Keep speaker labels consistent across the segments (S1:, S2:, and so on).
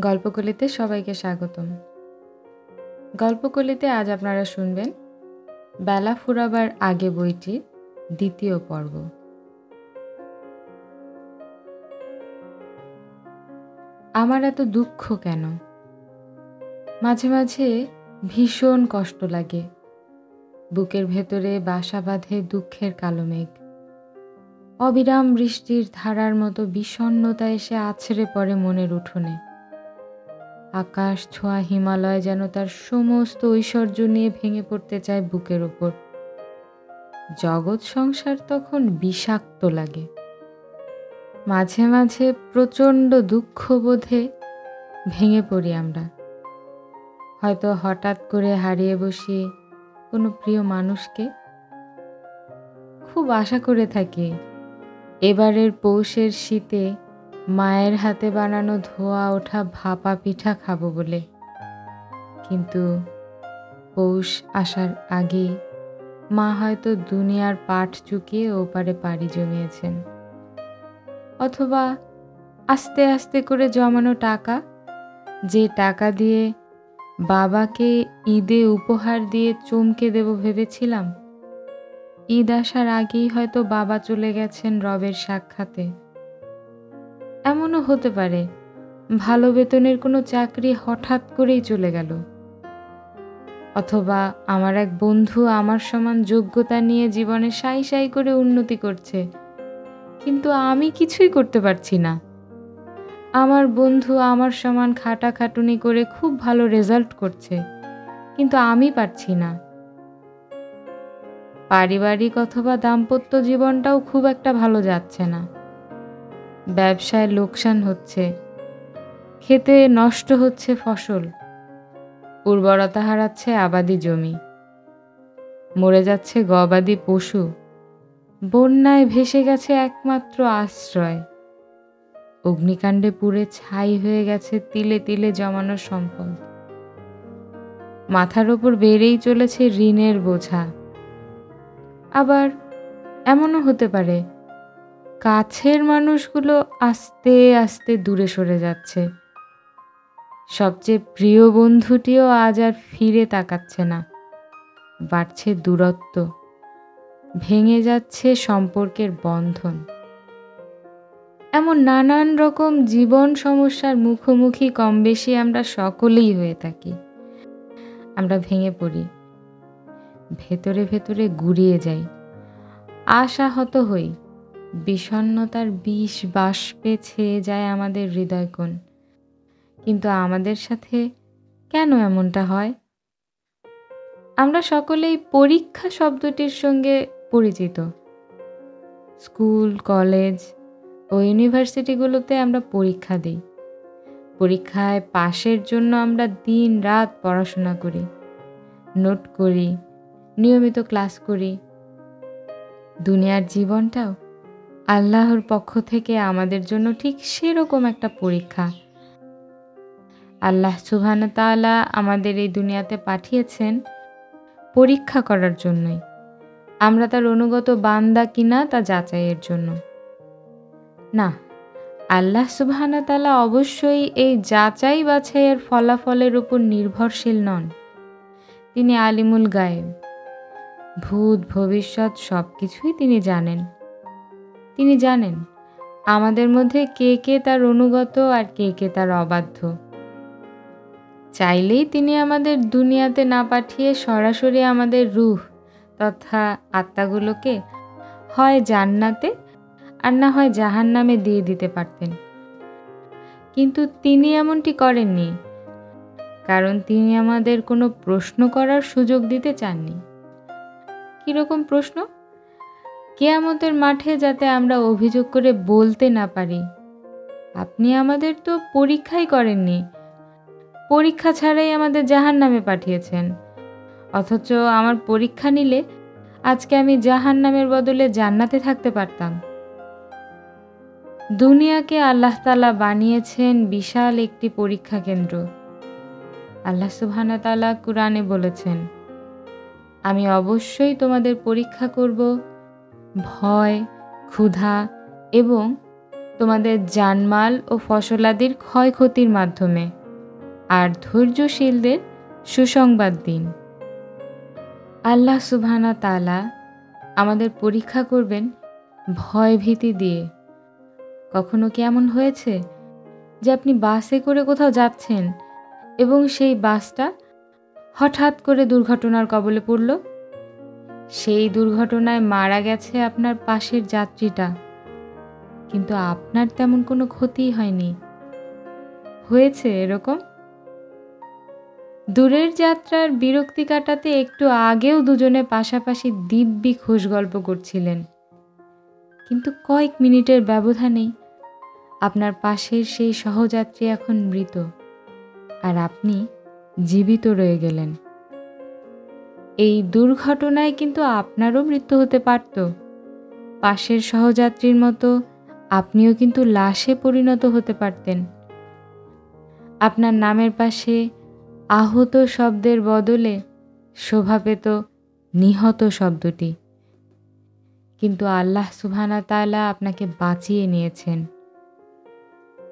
S1: গল্পকলিতে সবাইকে স্বাগতম। গল্পকলিতে আজ আপনারা শুনবেন বেলা ফুরাবার আগে বইটির দ্বিতীয় পর্ব। আমার এত দুঃখ কেন? মাঝে মাঝে ভীষণ কষ্ট লাগে। বুকের ভেতরে বাসা বাঁধে দুঃখের কালো মেঘ। অবিরাম বৃষ্টির ধারার মতো বিষণ্ণতা এসে আছড়ে পড়ে মনের উঠোনে। আকাশ ছোঁয়া হিমালয় যেন তার সমস্ত ঐশ্বর্য নিয়ে ভেঙে পড়তে চায় বুকের ওপর। জগৎ সংসার তখন বিষাক্ত লাগে। মাঝে মাঝে প্রচণ্ড দুঃখবোধে ভেঙে পড়ি আমরা। হয়তো হঠাৎ করে হারিয়ে বসি কোনো প্রিয় মানুষকে। খুব আশা করে থাকি এবারের পৌষের শীতে মায়ের হাতে বানানো ধোয়া ওঠা ভাপা পিঠা খাবো বলে, কিন্তু পৌষ আসার আগেই মা হয়তো দুনিয়ার পাট চুকিয়ে ওপারে পাড়ি জমিয়েছেন। অথবা আস্তে আস্তে করে জমানো টাকা, যে টাকা দিয়ে বাবাকে ঈদে উপহার দিয়ে চমকে দেব ভেবেছিলাম, ঈদ আসার আগেই হয়তো বাবা চলে গেছেন রবের সাক্ষাতে। এমনও হতে পারে ভালো বেতনের কোনো চাকরি হঠাৎ করেই চলে গেল। অথবা আমার এক বন্ধু আমার সমান যোগ্যতা নিয়ে জীবনে সাই সাই করে উন্নতি করছে, কিন্তু আমি কিছুই করতে পারছি না। আমার বন্ধু আমার সমান খাটাখাটুনি করে খুব ভালো রেজাল্ট করছে, কিন্তু আমি পারছি না। পারিবারিক অথবা দাম্পত্য জীবনটাও খুব একটা ভালো যাচ্ছে না। ব্যবসায় লোকসান হচ্ছে, খেতে নষ্ট হচ্ছে ফসল, উর্বরতা হারাচ্ছে আবাদি জমি, মরে যাচ্ছে গবাদি পশু, বন্যায় ভেসে গেছে একমাত্র আশ্রয়, অগ্নিকাণ্ডে পুড়ে ছাই হয়ে গেছে তিলে তিলে জমানো সম্পদ। মাথার ওপর বেড়েই চলেছে ঋণের বোঝা। আবার এমনও হতে পারে কাছের মানুষগুলো আস্তে আস্তে দূরে সরে যাচ্ছে। সবচেয়ে প্রিয় বন্ধুটিও আজ আর ফিরে তাকাচ্ছে না। বাড়ছে দূরত্ব, ভেঙে যাচ্ছে সম্পর্কের বন্ধন। এমন নানান রকম জীবন সমস্যার মুখোমুখি কম বেশি আমরা সকলেই হয়ে থাকি। আমরা ভেঙে পড়ি, ভেতরে ভেতরে গুড়িয়ে যাই, আশাহত হই, বিষণ্ণতার বিষ বাষ্পে ছেয়ে যায় আমাদের হৃদয়কোণ। কিন্তু আমাদের সাথে কেন এমনটা হয়? আমরা সকলেই পরীক্ষা শব্দটির সঙ্গে পরিচিত। স্কুল, কলেজ ও ইউনিভার্সিটিগুলোতে আমরা পরীক্ষা দিই। পরীক্ষায় পাশের জন্য আমরা দিন রাত পড়াশোনা করি, নোট করি, নিয়মিত ক্লাস করি। দুনিয়ার জীবনটাও আল্লাহর পক্ষ থেকে আমাদের জন্য ঠিক সেরকম একটা পরীক্ষা। আল্লাহ সুবহানাহু ওয়া তাআলা আমাদের এই দুনিয়াতে পাঠিয়েছেন পরীক্ষা করার জন্যই। আমরা তার অনুগত বান্দা কিনা তা যাচাইয়ের জন্য না। আল্লাহ সুবহানাহু ওয়া তাআলা অবশ্যই এই যাচাই বাছাইয়ের ফলাফলের উপর নির্ভরশীল নন। তিনি আলিমুল গায়েব, ভূত ভবিষ্যৎ সব কিছুই তিনি জানেন। তিনি জানেন আমাদের মধ্যে কে কে তার অনুগত আর কে কে তার অবাধ্য। চাইলেই তিনি আমাদের দুনিয়াতে না পাঠিয়ে সরাসরি আমাদের রূহ তথা আত্মাগুলোকে হয় জান্নাতে আর না হয় জাহান্নামে দিয়ে দিতে পারতেন। কিন্তু তিনি এমনটি করেননি, কারণ তিনি আমাদের কোনো প্রশ্ন করার সুযোগ দিতে চাননি। কীরকম প্রশ্ন? কিয়ামতের মাঠে যাতে আমরা অভিযোগ করে বলতে না পারি, আপনি আমাদের তো পরীক্ষাই করেননি, পরীক্ষা ছাড়াই আমাদের জাহান্নামে পাঠিয়েছেন, অথচ আমার পরীক্ষা নিলে আজকে আমি জাহান্নামের বদলে জান্নাতে থাকতে পারতাম। দুনিয়াকে আল্লাহ তাআলা বানিয়েছেন বিশাল একটি পরীক্ষা কেন্দ্র। আল্লাহ সুবহানাহু ওয়া তাআলা কুরআনে বলেছেন, আমি অবশ্যই তোমাদের পরীক্ষা করব ভয়, ক্ষুধা এবং তোমাদের জানমাল ও ফসলাদির ক্ষয়ক্ষতির মাধ্যমে, আর ধৈর্যশীলদের সুসংবাদ দিন। আল্লাহ সুবহানাহু তাআলা আমাদের পরীক্ষা করবেন ভয়ভীতি দিয়ে। কখনো কি এমন হয়েছে যে আপনি বাসে করে কোথাও যাচ্ছেন এবং সেই বাসটা হঠাৎ করে দুর্ঘটনার কবলে পড়ল? সেই দুর্ঘটনায় মারা গেছে আপনার পাশের যাত্রীটা, কিন্তু আপনার তেমন কোনো ক্ষতিই হয়নি। হয়েছে এরকম? দূরের যাত্রার বিরক্তি কাটাতে একটু আগেও দুজনে পাশাপাশি দিব্যি খোশ গল্প করছিলেন, কিন্তু কয়েক মিনিটের ব্যবধানেই আপনার পাশের সেই সহযাত্রী এখন মৃত, আর আপনি জীবিত রয়ে গেলেন। এই দুর্ঘটনায় কিন্তু আপনারও মৃত্যু হতে পারত। পাশের সহযাত্রীর মতো আপনিও কিন্তু লাশে পরিণত হতে পারতেন। আপনার নামের পাশে আহত শব্দের বদলে শোভা পেত নিহত শব্দটি, কিন্তু আল্লাহ সুবহানাহু তাআলা আপনাকে বাঁচিয়ে নিয়েছেন।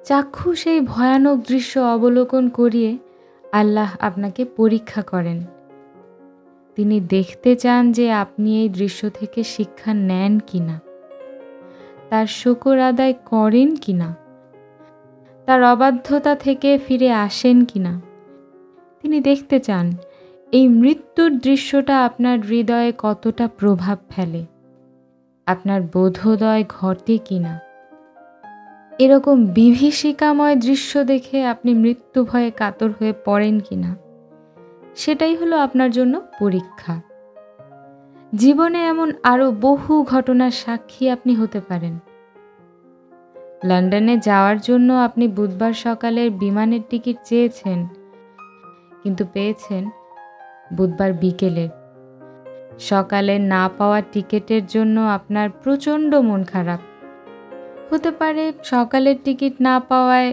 S1: চাক্ষুষ এই ভয়ানক দৃশ্য অবলোকন করিয়ে আল্লাহ আপনাকে পরীক্ষা করেন। তিনি দেখতে চান যে আপনি এই দৃশ্য থেকে শিক্ষা নেন কিনা, তার শুকর আদায় করেন কিনা, তার অবাধ্যতা থেকে ফিরে আসেন কিনা। তিনি দেখতে চান এই মৃত্যুর দৃশ্যটা আপনার হৃদয়ে কতটা প্রভাব ফেলে, আপনার বোধোদয় ঘটে কিনা। এরকম বিভীষিকাময় দৃশ্য দেখে আপনি মৃত্যু ভয়ে কাতর হয়ে পড়েন কিনা, সেটাই হলো আপনার জন্য পরীক্ষা। জীবনে এমন আরও বহু ঘটনার সাক্ষী আপনি হতে পারেন। লন্ডনে যাওয়ার জন্য আপনি বুধবার সকালের বিমানের টিকিট চেয়েছেন, কিন্তু পেয়েছেন বুধবার বিকেলের। সকালে না পাওয়া টিকিটের জন্য আপনার প্রচণ্ড মন খারাপ। হতে পারে সকালের টিকিট না পাওয়ায়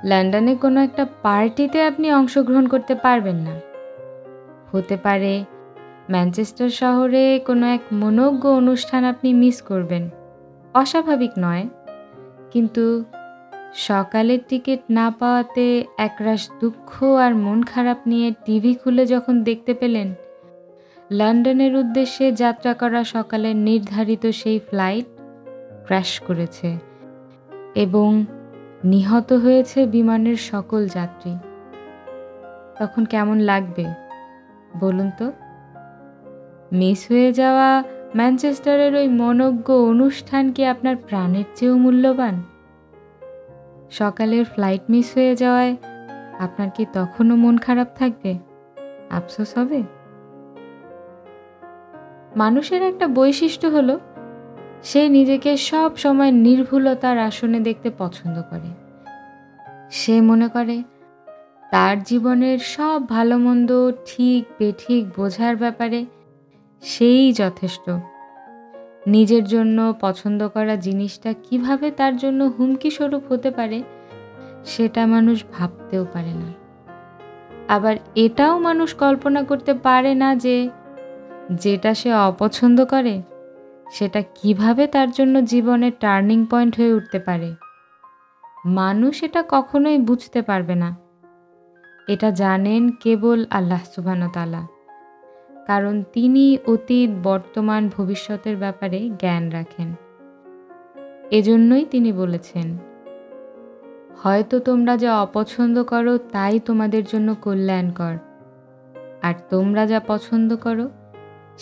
S1: লন্ডনে কোনো একটা পার্টিতে আপনি অংশগ্রহণ করতে পারবেন না। হতে পারে ম্যানচেস্টার শহরে কোনো এক মনোজ্ঞ অনুষ্ঠান আপনি মিস করবেন। অস্বাভাবিক নয়, কিন্তু সকালের টিকিট না পাওয়াতে একরাশ দুঃখ আর মন খারাপ নিয়ে টিভি খুলে যখন দেখতে পেলেন লন্ডনের উদ্দেশ্যে যাত্রা করা সকালের নির্ধারিত সেই ফ্লাইট ক্র্যাশ করেছে এবং নিহত হয়েছে বিমানের সকল যাত্রী, তখন কেমন লাগবে বলুন তো? মিস হয়ে যাওয়া ম্যানচেস্টারের ওই মনোজ্ঞ অনুষ্ঠান কি আপনার প্রাণের চেয়েও মূল্যবান? সকালের ফ্লাইট মিস হয়ে যাওয়ায় আপনার কি তখনও মন খারাপ থাকবে, আফসোস হবে? মানুষের একটা বৈশিষ্ট্য হলো সে নিজেকে সব সময় নির্ভুলতার আসনে দেখতে পছন্দ করে। সে মনে করে তার জীবনের সব ভালো মন্দ ঠিক বেঠিক বোঝার ব্যাপারে সেই যথেষ্ট। নিজের জন্য পছন্দ করা জিনিসটা কিভাবে তার জন্য হুমকি স্বরূপ হতে পারে সেটা মানুষ ভাবতেও পারে না। আবার এটাও মানুষ কল্পনা করতে পারে না যে যেটা সে অপছন্দ করে সেটা কিভাবে তার জন্য জীবনের টার্নিং পয়েন্ট হয়ে উঠতে পারে। মানুষ এটা কখনোই বুঝতে পারবে না। এটা জানেন কেবল আল্লাহ সুবহানাহু তাআলা, কারণ তিনি অতীত, বর্তমান, ভবিষ্যতের ব্যাপারে জ্ঞান রাখেন। এজন্যই তিনি বলেছেন, হয়তো তোমরা যা অপছন্দ করো তাই তোমাদের জন্য কল্যাণকর, আর তোমরা যা পছন্দ করো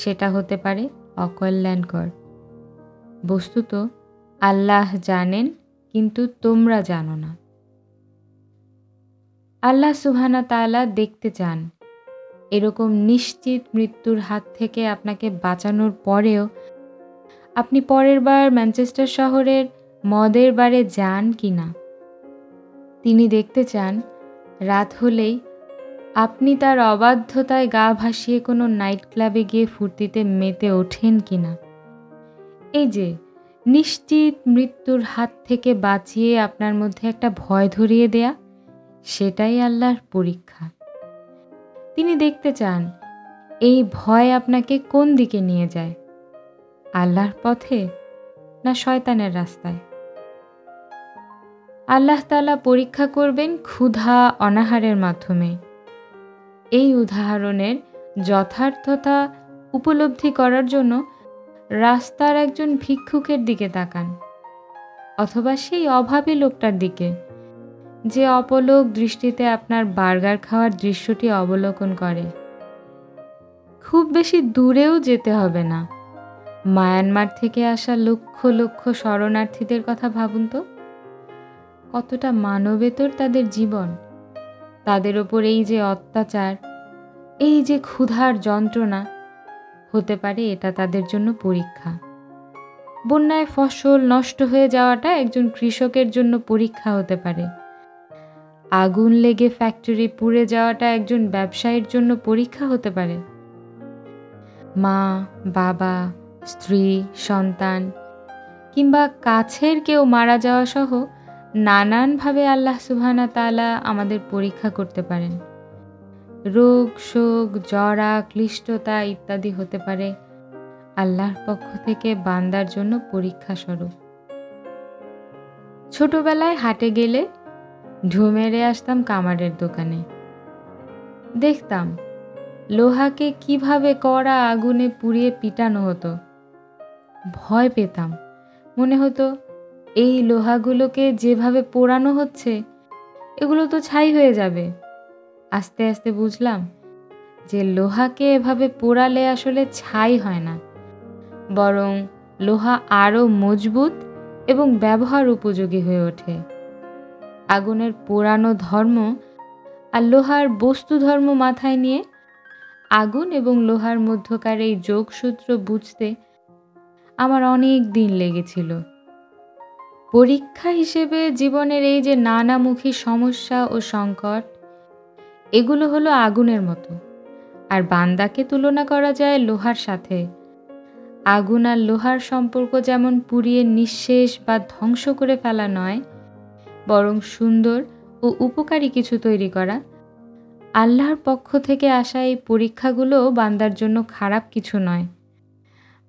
S1: সেটা হতে পারে অকল্যাণকর। বস্তুত আল্লাহ জানেন, কিন্তু তোমরা জানো না। আল্লাহ সুবহানাহু তাআলা দেখতে চান এরকম নিশ্চিত মৃত্যুর হাত থেকে আপনাকে বাঁচানোর পরেও আপনি পরের বার ম্যানচেস্টার শহরের মদের বারে যান কিনা। তিনি দেখতে চান রাত হলেই আপনি তার অবাধ্যতায় গা ভাসিয়ে কোনো নাইট ক্লাবে গিয়ে ফুর্তিতে মেতে ওঠেন কিনা। এই যে নিশ্চিত মৃত্যুর হাত থেকে বাঁচিয়ে আপনার মধ্যে একটা ভয় ধরিয়ে দেয়া, সেটাই আল্লাহর পরীক্ষা। তিনি দেখতে চান এই ভয় আপনাকে কোন দিকে নিয়ে যায়, আল্লাহর পথে না শয়তানের রাস্তায়। আল্লাহ তাআলা পরীক্ষা করবেন ক্ষুধা অনাহারের মাধ্যমে। এই উদাহরণের যথার্থতা উপলব্ধি করার জন্য রাস্তার একজন ভিক্ষুকের দিকে তাকান, অথবা সেই অভাবী লোকটার দিকে যে অপলক দৃষ্টিতে আপনার বার্গার খাওয়ার দৃশ্যটি অবলোকন করে। খুব বেশি দূরেও যেতে হবে না। মায়ানমার থেকে আসা লক্ষ লক্ষ শরণার্থীদের কথা ভাবুন তো। কতটা মানবেতর তাদের জীবন। তাদের ওপর এই যে অত্যাচার, এই যে ক্ষুধার যন্ত্রণা, হতে পারে এটা তাদের জন্য পরীক্ষা। বন্যায় ফসল নষ্ট হয়ে যাওয়াটা একজন কৃষকের জন্য পরীক্ষা হতে পারে। আগুন লেগে ফ্যাক্টরি পুড়ে যাওয়াটা একজন ব্যবসায়ীর জন্য পরীক্ষা হতে পারে। মা, বাবা, স্ত্রী, সন্তান কিংবা কাছের কেউ মারা যাওয়া সহ নানানভাবে আল্লাহ সুবহানাহু ওয়া তাআলা আমাদের পরীক্ষা করতে পারেন। রোগ, শোক, জরা, ক্লিষ্টতা ইত্যাদি হতে পারে আল্লাহর পক্ষ থেকে বান্দার জন্য পরীক্ষা স্বরূপ। ছোটবেলায় হাটে গেলে ঢুঁ মেরে আসতাম কামারের দোকানে। দেখতাম লোহাকে কিভাবে কড়া আগুনে পুড়িয়ে পিটানো হতো। ভয় পেতাম। মনে হতো এই লোহাগুলোকে যেভাবে পোড়ানো হচ্ছে এগুলো তো ছাই হয়ে যাবে। আস্তে আস্তে বুঝলাম যে লোহাকে এভাবে পোড়ালে আসলে ছাই হয় না, বরং লোহা আরও মজবুত এবং ব্যবহার উপযোগী হয়ে ওঠে। আগুনের পোড়ানো ধর্ম আর লোহার বস্তু ধর্ম মাথায় নিয়ে আগুন এবং লোহার মধ্যকার এই যোগসূত্র বুঝতে আমার অনেক দিন লেগেছিল। পরীক্ষা হিসেবে জীবনের এই যে নানামুখী সমস্যা ও সংকট, এগুলো হলো আগুনের মতো, আর বান্দাকে তুলনা করা যায় লোহার সাথে। আগুন আর লোহার সম্পর্ক যেমন পুড়িয়ে নিঃশেষ বা ধ্বংস করে ফেলা নয়, বরং সুন্দর ও উপকারী কিছু তৈরি করা। আল্লাহর পক্ষ থেকে আসা এই পরীক্ষাগুলো বান্দার জন্য খারাপ কিছু নয়,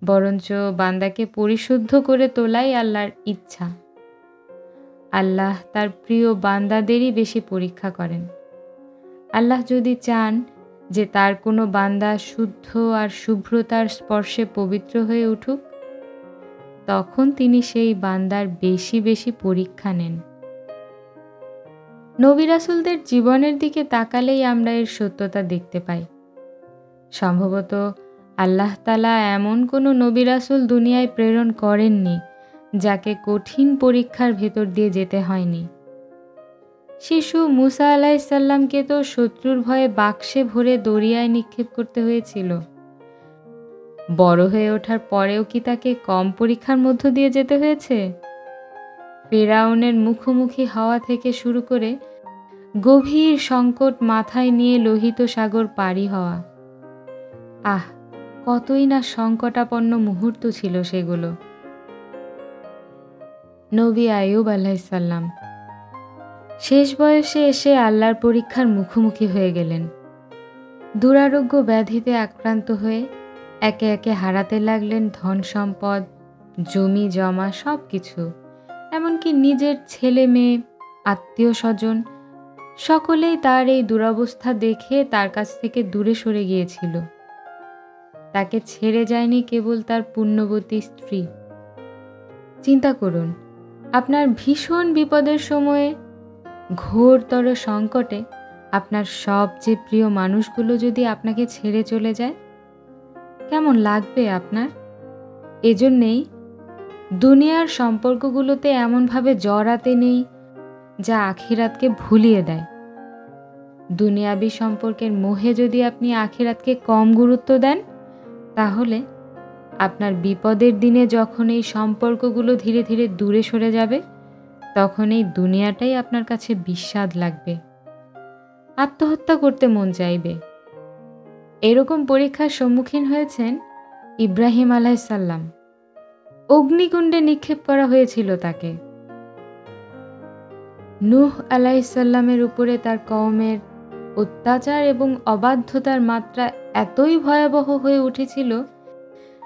S1: বরঞ্চ বান্দাকে পরিশুদ্ধ করে তোলাই আল্লাহর ইচ্ছা। আল্লাহ তার প্রিয় বান্দাদেরই বেশি পরীক্ষা করেন। আল্লাহ যদি চান যে তার কোনো বান্দা শুদ্ধ আর শুভ্রতার স্পর্শে পবিত্র হয়ে উঠুক, তখন তিনি সেই বান্দার বেশি বেশি পরীক্ষা নেন। নবী রাসূলদের জীবনের দিকে তাকালেই আমরা এর সত্যতা দেখতে পাই। সম্ভবত আল্লাহ তাআলা এমন কোনো নবী রাসূল দুনিয়ায় প্রেরণ করেননি যাকে কঠিন পরীক্ষার ভেতর দিয়ে যেতে হয়নি। শিশু মুসা আলাইহিস সালামকে তো শত্রুর ভয়ে বাক্সে ভরে দরিয়ায় নিক্ষেপ করতে হয়েছিল। বড় হয়ে ওঠার পরেও কি তাকে কম পরীক্ষার মধ্য দিয়ে যেতে হয়েছে? ফিরআউনের মুখোমুখি হওয়া থেকে শুরু করে গভীর সংকট মাথায় নিয়ে লোহিত সাগর পাড়ি হওয়া, কতই না সংকটাপন্ন মুহূর্ত ছিল সেগুলো। নবী আইয়ুব আলাইহিস সালাম শেষ বয়সে এসে আল্লাহর পরীক্ষার মুখোমুখি হয়ে গেলেন। দুরারোগ্য ব্যাধিতে আক্রান্ত হয়ে একে একে হারাতে লাগলেন ধন সম্পদ, জমি জমা সব কিছু। এমনকি নিজের ছেলে মেয়ে, আত্মীয় স্বজন সকলেই তার এই দুরবস্থা দেখে তার কাছ থেকে দূরে সরে গিয়েছিল। তাকে ছেড়ে যায়নি কেবল তার পুণ্যবতী স্ত্রী। চিন্তা করুন, আপনার ভীষণ বিপদের সময়ে, ঘোরতর সংকটে আপনার সবচেয়ে প্রিয় মানুষগুলো যদি আপনাকে ছেড়ে চলে যায়, কেমন লাগবে আপনার? এজন্যেই দুনিয়ার সম্পর্কগুলোতে এমনভাবে জড়াতে নেই যা আখিরাতকে ভুলিয়ে দেয়। দুনিয়াবি সম্পর্কের মোহে যদি আপনি আখিরাতকে কম গুরুত্ব দেন, তাহলে আপনার বিপদের দিনে যখন এই সম্পর্কগুলো ধীরে ধীরে দূরে সরে যাবে, তখন এই দুনিয়াটাই আপনার কাছে বিস্বাদ লাগবে, আত্মহত্যা করতে মন চাইবে। এরকম পরীক্ষার সম্মুখীন হয়েছেন ইব্রাহিম আলাইহিস সালাম। অগ্নিকুণ্ডে নিক্ষেপ করা হয়েছিল তাকে। নূহ আলাইহিস সালামের উপরে তার কওমের অত্যাচার এবং অবাধ্যতার মাত্রা এতই ভয়াবহ হয়ে উঠেছিল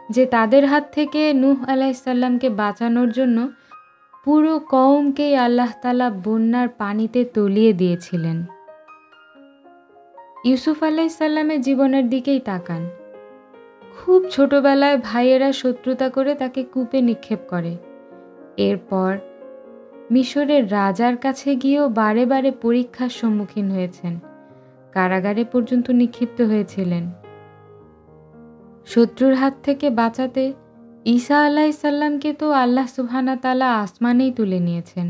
S1: যে তাদের হাত থেকে নূহ আলাইহিস সালামকে বাঁচানোর জন্য পুরো কওমকেই আল্লাহ তাআলা বন্যার পানিতে তলিয়ে দিয়েছিলেন। ইউসুফ আলাইহিস সালামের জীবনের দিকেই তাকান। খুব ছোটবেলায় ভাইয়েরা শত্রুতা করে তাকে কূপে নিক্ষেপ করে। এরপর মিশরের রাজার কাছে গিয়েও বারে বারে পরীক্ষার সম্মুখীন হয়েছেন। কারাগারে পর্যন্ত নিক্ষিপ্ত হয়েছিলেন। শত্রুর হাত থেকে বাঁচাতে ঈসা আলাইহিস সালামকে তো আল্লাহ সুবহানাহু ওয়া তাআলা আসমানেই তুলে নিয়েছেন।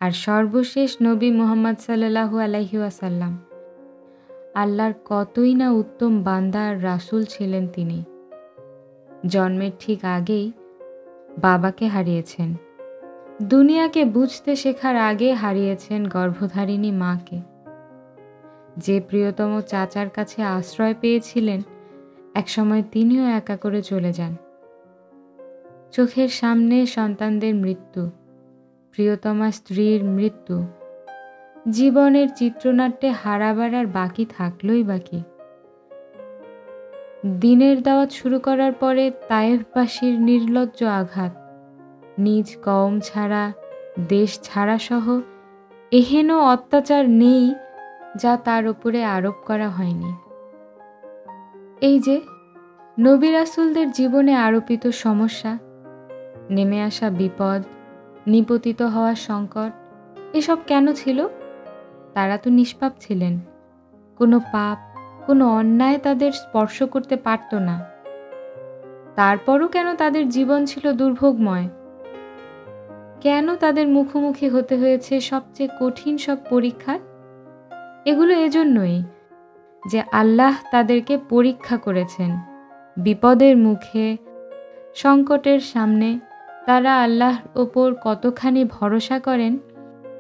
S1: আর সর্বশেষ নবী মুহাম্মদ সাল্লাল্লাহু আলাইহি ওয়াসাল্লাম, আল্লাহর কতই না উত্তম বান্দা আর রাসূল ছিলেন তিনি। জন্মের ঠিক আগেই বাবাকে হারিয়েছেন। দুনিয়াকে বুঝতে শেখার আগে হারিয়েছেন গর্ভধারিণী মাকে। যে প্রিয়তম চাচার কাছে আশ্রয় পেয়েছিলেন, একসময় তিনিও একা করে চলে যান। চোখের সামনে সন্তানদের মৃত্যু, প্রিয়তমা স্ত্রীর মৃত্যু, জীবনের চিত্রনাট্যে হারাবার আর বাকি থাকলই বাকি। দিনের দাওয়াত শুরু করার পরে তায়েফবাসীর নির্লজ্জ আঘাত, নিজ কওম ছাড়া, দেশ ছাড়া সহ এহেন অত্যাচার নেই যা তার উপরে আরোপ করা হয়নি। এই যে নবী রাসূলদের জীবনে আরোপিত সমস্যা, নেমে আসা বিপদ, নিপতিত হওয়ার সংকট, এসব কেন ছিল? তারা তো নিষ্পাপ ছিলেন। কোনো পাপ, কোনো অন্যায় তাদের স্পর্শ করতে পারত না। তারপরও কেন তাদের জীবন ছিল দুর্ভোগময়? কেন তাদের মুখোমুখি হতে হয়েছে সবচেয়ে কঠিন সব পরীক্ষার? এগুলো এজন্যই যে আল্লাহ তাদেরকে পরীক্ষা করেছেন। বিপদের মুখে, সংকটের সামনে তারা আল্লাহর ওপর কতখানি ভরসা করেন,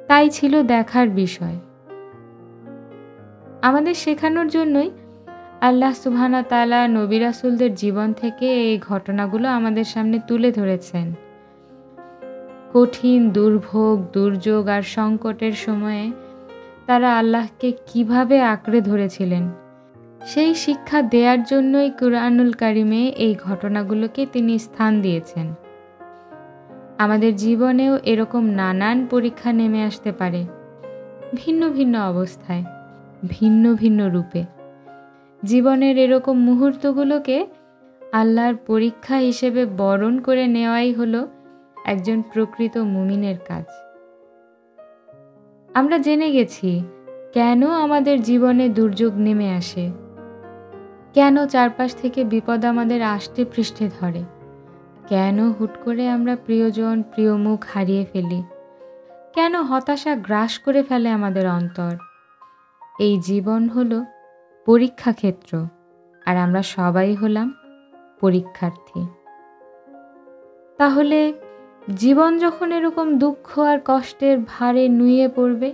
S1: তাই ছিল দেখার বিষয়। আমাদের শেখানোর জন্যই আল্লাহ সুবহানাহু ওয়া তাআলা নবী রাসূলদের জীবন থেকে এই ঘটনাগুলো আমাদের সামনে তুলে ধরেছেন। কঠিন দুর্ভোগ, দুর্যোগ আর সংকটের সময়ে তারা আল্লাহকে কিভাবে আঁকড়ে ধরেছিলেন, সেই শিক্ষা দেওয়ার জন্যই কুরআনুল কারিমে এই ঘটনাগুলোকে তিনি স্থান দিয়েছেন। আমাদের জীবনেও এরকম নানান পরীক্ষা নেমে আসতে পারে, ভিন্ন ভিন্ন অবস্থায়, ভিন্ন ভিন্ন রূপে। জীবনের এরকম মুহূর্তগুলোকে আল্লাহর পরীক্ষা হিসেবে বরণ করে নেওয়াই হলো একজন প্রকৃত মুমিনের কাজ। আমরা জেনে গেছি কেন আমাদের জীবনে দুর্যোগ নেমে আসে, কেন চারপাশ থেকে বিপদ আমাদের আষ্টে পৃষ্ঠে ধরে, কেন হুট করে আমরা প্রিয়জন, প্রিয় মুখ হারিয়ে ফেলি, কেন হতাশা গ্রাস করে ফেলে আমাদের অন্তর। এই জীবন হলো পরীক্ষা ক্ষেত্র, আর আমরা সবাই হলাম পরীক্ষার্থী। তাহলে জীবন যখন এরকম দুঃখ আর কষ্টের ভারে নুয়ে পড়বে,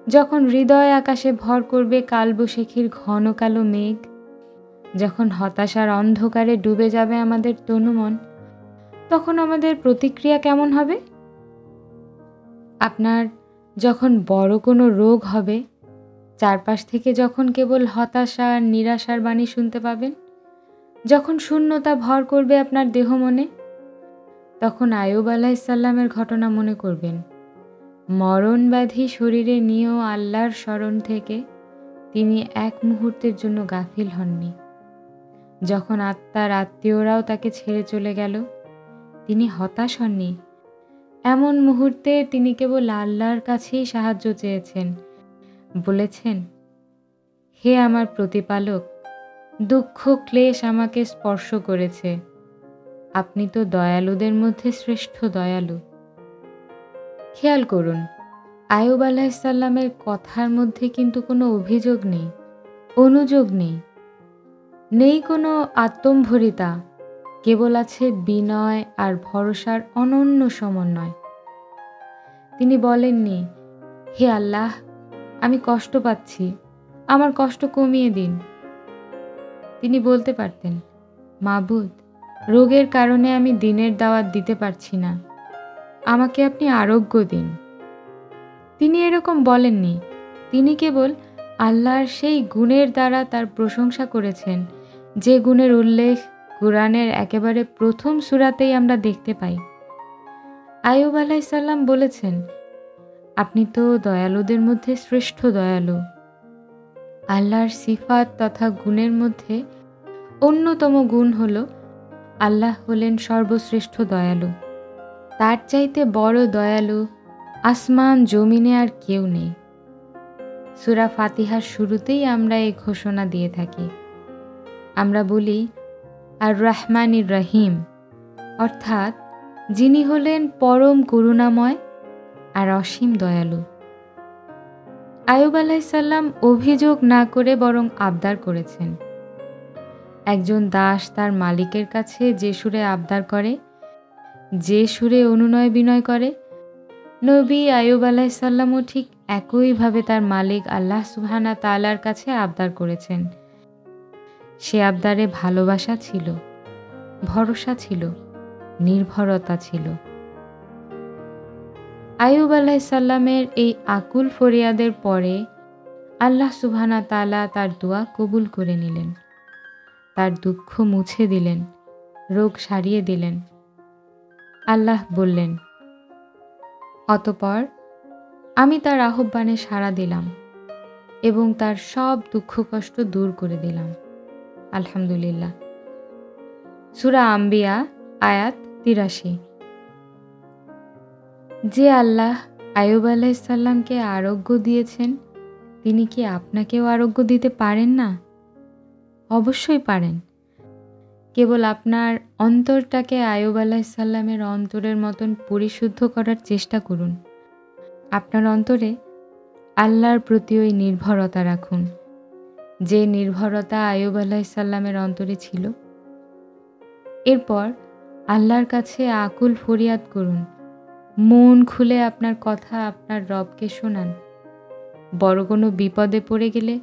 S1: যখন হৃদয় আকাশে ভর করবে কালবৈশাখীর ঘন কালো মেঘ, যখন হতাশার অন্ধকারে ডুবে যাবে আমাদের তনুমন, তখন আমাদের প্রতিক্রিয়া কেমন হবে? আপনার যখন বড় কোনো রোগ হবে, চারপাশ থেকে যখন কেবল হতাশা আর নিরাশার বাণী শুনতে পাবেন, যখন শূন্যতা ভর করবে আপনার দেহ মনে, তখন আইয়ুব আলাইহিস সালামের ঘটনা মনে করবেন। মরণ ব্যাধি শরীরে নিয়েও আল্লাহর স্মরণ থেকে তিনি এক মুহূর্তের জন্য গাফিল হননি। যখন আত্মার আত্মীয়রাও তাকে ছেড়ে চলে গেল, তিনি হতাশ হননি। এমন মুহূর্তে তিনি কেবল আল্লাহর কাছেই সাহায্য চেয়েছেন, বলেছেন, হে আমার প্রতিপালক, দুঃখ ক্লেশ আমাকে স্পর্শ করেছে, আপনি তো দয়ালুদের মধ্যে শ্রেষ্ঠ দয়ালু। খেয়াল করুন, আইয়ুব আলাইহিস সালামের কথার মধ্যে কিন্তু কোনো অভিযোগ নেই, অনুযোগ নেই, নেই কোনো আত্মম্ভরিতা, কেবল আছে বিনয় আর ভরসার অনন্য সমন্বয়। তিনি বলেননি, হে আল্লাহ, আমি কষ্ট পাচ্ছি, আমার কষ্ট কমিয়ে দিন। তিনি বলতে পারতেন, মাবুদ, রোগের কারণে আমি দিনের দাওয়াত দিতে পারছি না, আমাকে আপনি আরোগ্য দিন। তিনি এরকম বলেননি। তিনি কেবল আল্লাহর সেই গুণের দ্বারা তার প্রশংসা করেছেন, যে গুণের উল্লেখ কুরআনের একেবারে প্রথম সূরাতেই আমরা দেখতে পাই। আইয়ুব আলাইহিস সালাম বলেছেন, আপনি তো দয়ালুদের মধ্যে শ্রেষ্ঠ দয়ালু। আল্লাহর সিফাত তথা গুণের মধ্যে অন্যতম গুণ হল আল্লাহ হলেন সর্বশ্রেষ্ঠ দয়ালু। তার চাইতে বড় দয়ালু আসমান জমিনে আর কেউ নেই। সূরা ফাতিহার শুরুতেই আমরা এই ঘোষণা দিয়ে থাকি। আমরা বলি আর রহমানির রহিম, অর্থাৎ যিনি হলেন পরম করুণাময় আর অসীম দয়ালু। আইয়ুব আলাইহিস সালাম অভিযোগ না করে বরং আবদার করেছেন। একজন দাস তার মালিকের কাছে যে সুরে আবদার করে, যে সুরে অনুনয় বিনয় করে, নবী আইয়ুব আলাইহিস সালামও ঠিক একইভাবে তার মালিক আল্লাহ সুবহানাহু তাআলার কাছে আবদার করেছেন। সে আবদারে ভালোবাসা ছিল, ভরসা ছিল, নির্ভরতা ছিল। আইয়ুব আলাইহিস সালামের এই আকুল ফরিয়াদের পরে আল্লাহ সুবহানাহু তাআলা তার দোয়া কবুল করে নিলেন। তার দুঃখ মুছে দিলেন, রোগ সারিয়ে দিলেন। আল্লাহ বললেন, অতঃপর আমি তার আহ্বানে সাড়া দিলাম এবং তার সব দুঃখ কষ্ট দূর করে দিলাম। আলহামদুলিল্লাহ। সূরা আম্বিয়া আয়াত ৮৩। যে আল্লাহ আইয়ুব আলাইহিস সালামকে আরোগ্য দিয়েছেন, তিনি কি আপনাকেও আরোগ্য দিতে পারেন না? অবশ্যই পারেন। কেবল আপনার অন্তরটাকে আইয়ুব আলাইহিস সালামের অন্তরের মতন পরিশুদ্ধ করার চেষ্টা করুন। আপনার অন্তরে আল্লাহর প্রতি ওই নির্ভরতা রাখুন, যে নির্ভরতা আইয়ুব আলাইহিস সালামের অন্তরে ছিল। এরপর আল্লাহর কাছে আকুল ফরিয়াদ করুন। মন খুলে আপনার কথা আপনার রবকে শোনান। বড় কোনো বিপদে পড়ে গেলে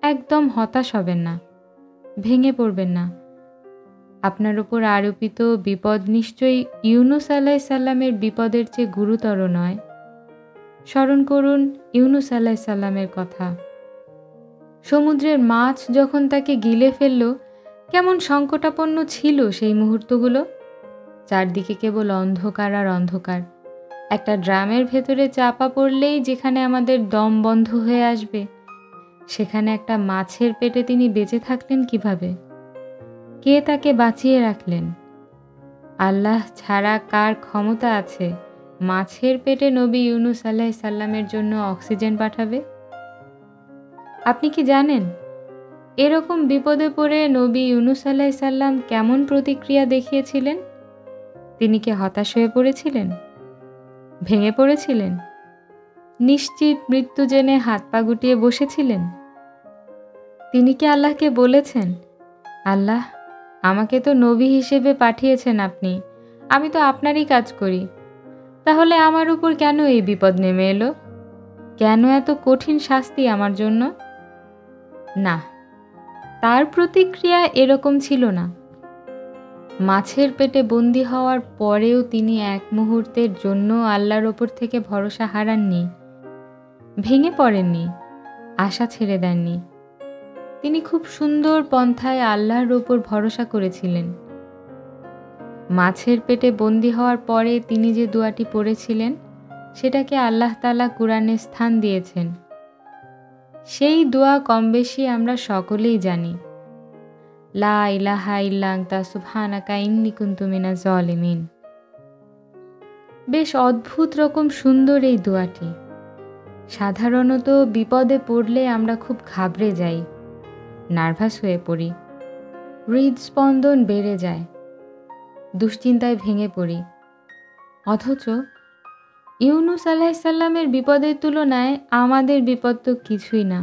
S1: একদম হতাশ হবেন না, ভেঙে পড়বেন না। আপনার উপর আরোপিত বিপদ নিশ্চয়ই ইউনুস আলাইহিস সালামের বিপদের চেয়ে গুরুতর নয়। স্মরণ করুন ইউনুস আলাইহিস সালামের কথা। সমুদ্রের মাছ যখন তাকে গিলে ফেলল, কেমন সংকটাপন্ন ছিল সেই মুহূর্তগুলো। চারদিকে কেবল অন্ধকার আর অন্ধকার। একটা ড্রামের ভেতরে চাপা পড়লেই যেখানে আমাদের দম বন্ধ হয়ে আসবে, সেখানে একটা মাছের পেটে তিনি বেঁচে থাকলেন কিভাবে? কে তাকে বাঁচিয়ে রাখলেন? আল্লাহ ছাড়া কার ক্ষমতা আছে মাছের পেটে নবী ইউনুস আলাইহিস সালামের জন্য অক্সিজেন পাঠাবে? আপনি কি জানেন এরকম বিপদে পড়ে নবী ইউনুস আলাইহিস সালাম কেমন প্রতিক্রিয়া দেখিয়েছিলেন? তিনি কি হতাশ হয়ে পড়েছিলেন? ভেঙে পড়েছিলেন? নিশ্চিত মৃত্যু জেনে হাত পা গুটিয়ে বসেছিলেন? তিনি কি আল্লাহকে বলেছেন, আল্লাহ, আমাকে তো নবী হিসেবে পাঠিয়েছেন আপনি, আমি তো আপনারই কাজ করি, তাহলে আমার উপর কেন এই বিপদ নেমে এলো? কেন এত কঠিন শাস্তি আমার জন্য? না, তার প্রতিক্রিয়া এরকম ছিল না। মাছের পেটে বন্দী হওয়ার পরেও তিনি এক মুহূর্তের জন্য আল্লাহর ওপর থেকে ভরসা হারাননি, ভেঙে পড়েননি, আশা ছেড়ে দেননি। তিনি খুব সুন্দর পন্থায় আল্লাহর ওপর ভরসা করেছিলেন। মাছের পেটে বন্দী হওয়ার পরে তিনি যে দোয়াটি পড়েছিলেন, সেটাকে আল্লাহ তাআলা কুরআনে স্থান দিয়েছেন। সেই দোয়া কমবেশি আমরা সকলেই জানি। লা ইলাহা ইল্লা আনতা সুবহানাকা ইন্নী কুনতু মিনাজ জালিমিন। বেশ অদ্ভুত রকম সুন্দর এই দোয়াটি। সাধারণত বিপদে পড়লে আমরা খুব ঘাবড়ে যাই, নার্ভাস হয়ে পড়ি, হৃদস্পন্দন বেড়ে যায়, দুশ্চিন্তায় ভেঙে পড়ি। অথচ ইউনুস আলাইহিস সালামের বিপদের তুলনায় আমাদের বিপদ তো কিছুই না।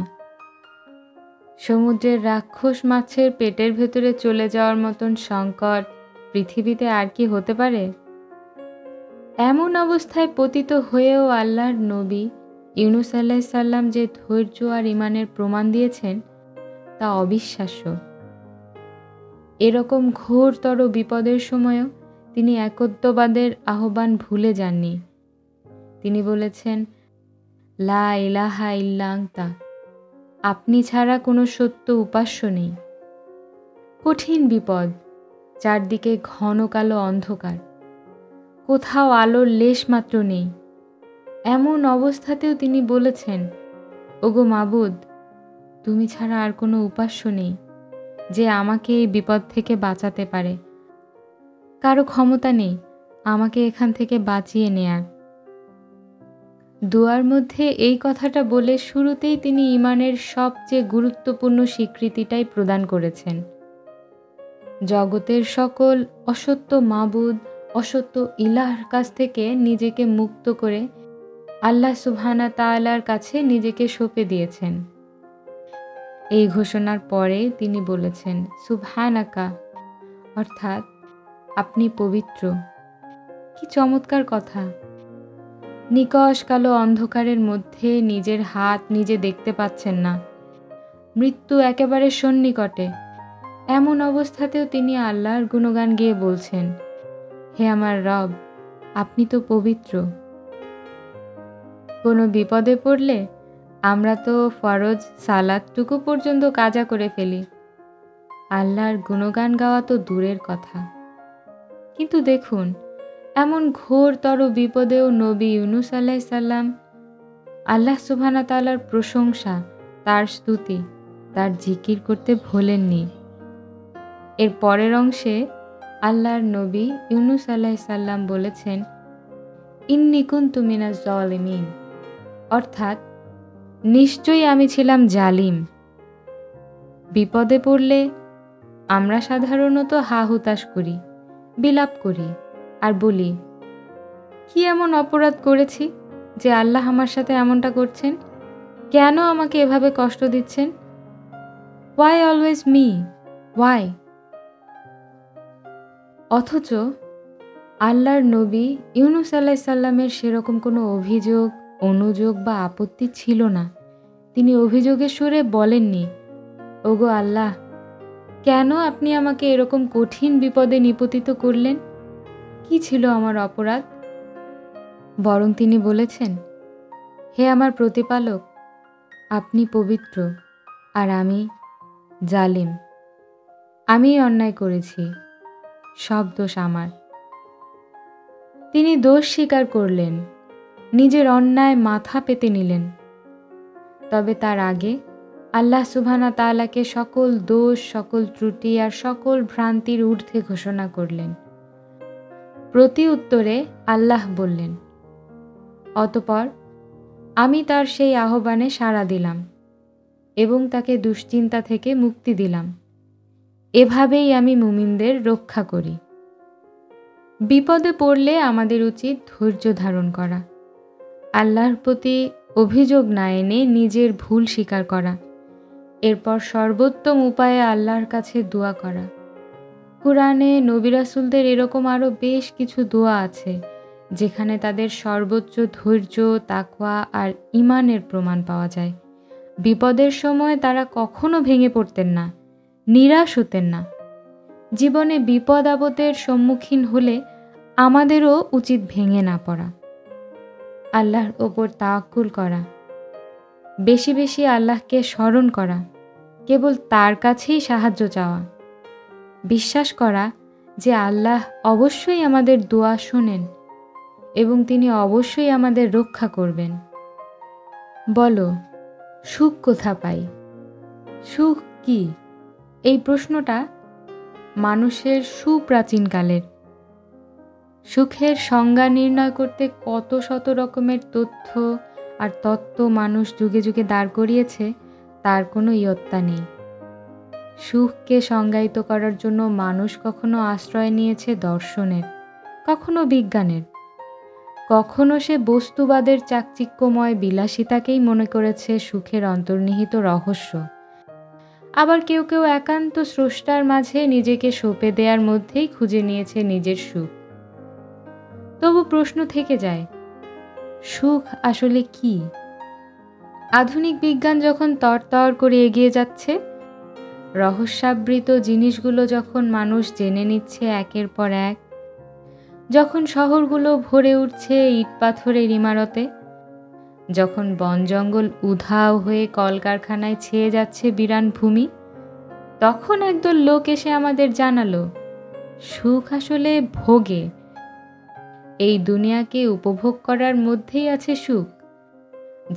S1: সমুদ্রের রাক্ষস মাছের পেটের ভেতরে চলে যাওয়ার মতন সংকট পৃথিবীতে আর কি হতে পারে? এমন অবস্থায় পতিত হয়েও আল্লাহর নবী ইউনুস আলাইহিস সালাম যে ধৈর্য আর ঈমানের প্রমাণ দিয়েছেন, তা অবিশ্বাস্য। এরকম ঘোরতর বিপদের সময়ও তিনি একত্ববাদের আহ্বান ভুলে যাননি। তিনি বলেছেন, লা ইলাহা ইল্লা আনতা, আপনি ছাড়া কোনো সত্য উপাস্য নেই। কঠিন বিপদ, চারদিকে ঘন কালো অন্ধকার, কোথাও আলোর লেশমাত্র নেই। এমন অবস্থাতেও তিনি বলেছেন, ওগো মাবুদ, তুমি ছাড়া আর কোনো উপাস্য নেই যে আমাকে এই বিপদ থেকে বাঁচাতে পারে। কারো ক্ষমতা নেই আমাকে এখান থেকে বাঁচিয়ে নেয়ার। দোয়ার মধ্যে এই কথাটা বলে শুরুতেই তিনি ঈমানের সবচেয়ে গুরুত্বপূর্ণ স্বীকৃতিটাই প্রদান করেছেন। জগতের সকল অসত্য মাবুদ, অসত্য ইলাহর কাছ থেকে নিজেকে মুক্ত করে আল্লাহ সুবহানাহু তাআলার কাছে নিজেকে সঁপে দিয়েছেন। এই ঘোষণার পরে তিনি বলেছেন, সুবহানাকা, অর্থাৎ আপনি পবিত্র। কি চমৎকার কথা! নিকষ কালো অন্ধকারের মধ্যে নিজের হাত নিজে দেখতে পাচ্ছেন না, মৃত্যু একেবারে সন্নিকটে। এমন অবস্থাতেও তিনি আল্লাহর গুণগান গেয়ে বলছেন, হে আমার রব, আপনি তো পবিত্র। কোনো বিপদে পড়লে আমরা তো ফরজ সালাতটুকু পর্যন্ত কাজা করে ফেলি, আল্লাহর গুণগান গাওয়া তো দূরের কথা। কিন্তু দেখুন, এমন ঘোরতর বিপদেও নবী ইউনুস আলাইহিস সালাম আল্লাহ সুবহানাহু তাআলার প্রশংসা, তার স্তুতি, তার জিকির করতে ভোলেননি। এর পরের অংশে আল্লাহর নবী ইউনুস আলাইহিস সালাম বলেছেন, ইন্নী কুনতু মিনাজ জালিমিন, অর্থাৎ নিশ্চয়ই আমি ছিলাম জালিম। বিপদে পড়লে আমরা সাধারণত হা হুতাশ করি, বিলাপ করি আর বলি, কি এমন অপরাধ করেছি যে আল্লাহ আমার সাথে এমনটা করছেন? কেন আমাকে এভাবে কষ্ট দিচ্ছেন? Why always me, why? অথচ আল্লাহর নবী ইউনুস আলাইহিস সালামের সেরকম কোনো অভিযোগ, অনুযোগ বা আপত্তি ছিল না। তিনি অভিযোগের সুরে বলেননি, ওগো আল্লাহ, কেন আপনি আমাকে এরকম কঠিন বিপদে নিপতিত করলেন? কি ছিল আমার অপরাধ? বরং তিনি বলেছেন, হে আমার প্রতিপালক, আপনি পবিত্র আর আমি জালিম। আমি অন্যায় করেছি, সব দোষ আমার। তিনি দোষ স্বীকার করলেন, নিজের অন্যায় মাথা পেতে নিলেন। তবে তার আগে আল্লাহ সুবহানাহু তাআলাকে সকল দোষ, সকল ত্রুটি আর সকল ভ্রান্তির ঊর্ধ্বে ঘোষণা করলেন। প্রতি উত্তরে আল্লাহ বললেন, অতঃপর আমি তার সেই আহ্বানে সাড়া দিলাম এবং তাকে দুশ্চিন্তা থেকে মুক্তি দিলাম। এভাবেই আমি মুমিনদের রক্ষা করি। বিপদে পড়লে আমাদের উচিত ধৈর্য ধারণ করা, আল্লাহর প্রতি অভিযোগ না এনে নিজের ভুল স্বীকার করা, এরপর সর্বোত্তম উপায়ে আল্লাহর কাছে দোয়া করা। কুরআনে নবী রাসূলদের এরকম আরও বেশ কিছু দোয়া আছে যেখানে তাদের সর্বোচ্চ ধৈর্য, তাকওয়া আর ঈমানের প্রমাণ পাওয়া যায়। বিপদের সময় তারা কখনো ভেঙে পড়তেন না, নিরাশ হতেন না। জীবনে বিপদ আপদের সম্মুখীন হলে আমাদেরও উচিত ভেঙে না পড়া, আল্লাহর ওপর তাওয়াক্কুল করা, বেশি বেশি আল্লাহকে স্মরণ করা, কেবল তার কাছেই সাহায্য চাওয়া, বিশ্বাস করা যে আল্লাহ অবশ্যই আমাদের দোয়া শোনেন এবং তিনি অবশ্যই আমাদের রক্ষা করবেন। বলো, সুখ কোথা পাই? সুখ কি? এই প্রশ্নটা মানুষের সুপ্রাচীনকালের। সুখের সংজ্ঞা নির্ণয় করতে কত শত রকমের তথ্য আর তত্ত্ব মানুষ যুগে যুগে দাঁড় করিয়েছে, তার কোনো ইয়ত্তা নেই। সুখকে সংজ্ঞায়িত করার জন্য মানুষ কখনো আশ্রয় নিয়েছে দর্শনের, কখনো বিজ্ঞানের, কখনো সে বস্তুবাদের চাকচিক্যময় বিলাসিতাকেই মনে করেছে সুখের অন্তর্নিহিত রহস্য। আবার কেউ কেউ একান্ত স্রষ্টার মাঝে নিজেকে সঁপে দেওয়ার মধ্যেই খুঁজে নিয়েছে নিজের সুখ। তবু প্রশ্ন থেকে যায়, সুখ আসলে কি? আধুনিক বিজ্ঞান যখন তরতর করে এগিয়ে যাচ্ছে, রহস্যাবৃত জিনিসগুলো যখন মানুষ জেনে নিচ্ছে একের পর এক, যখন শহরগুলো ভরে উঠছে ইট পাথরের ইমারতে, যখন বন জঙ্গল উধাও হয়ে কলকারখানায় ছেয়ে যাচ্ছে বিরান ভূমি, তখন একদল লোক এসে আমাদের জানালো, সুখ আসলে ভোগে এই দুনিয়াকে উপভোগ করার মধ্যেই আছে সুখ।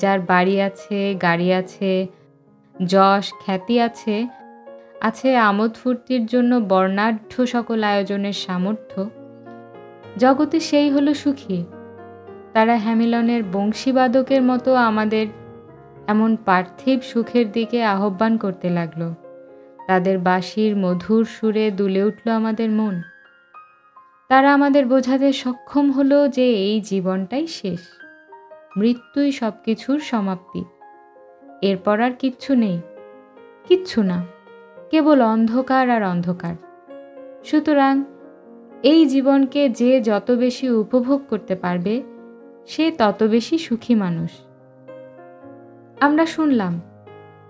S1: যার বাড়ি আছে, গাড়ি আছে, যশ খ্যাতি আছে, আছে আমোদ ফুর্তির জন্য বর্ণাঢ্য সকল আয়োজনের সামর্থ্য, জগতে সেই হলো সুখী। তারা হ্যামিলনের বংশীবাদকের মতো আমাদের এমন পার্থিব সুখের দিকে আহ্বান করতে লাগলো। তাদের বাঁশির মধুর সুরে দুলে উঠল আমাদের মন। তারা আমাদের বোঝাতে সক্ষম হলো যে এই জীবনটাই শেষ, মৃত্যুই সব কিছুর সমাপ্তি। এরপর আর কিচ্ছু নেই, কিচ্ছু না, কেবল অন্ধকার আর অন্ধকার। সুতরাং এই জীবনকে যে যত বেশি উপভোগ করতে পারবে, সে তত বেশি সুখী মানুষ। আমরা শুনলাম,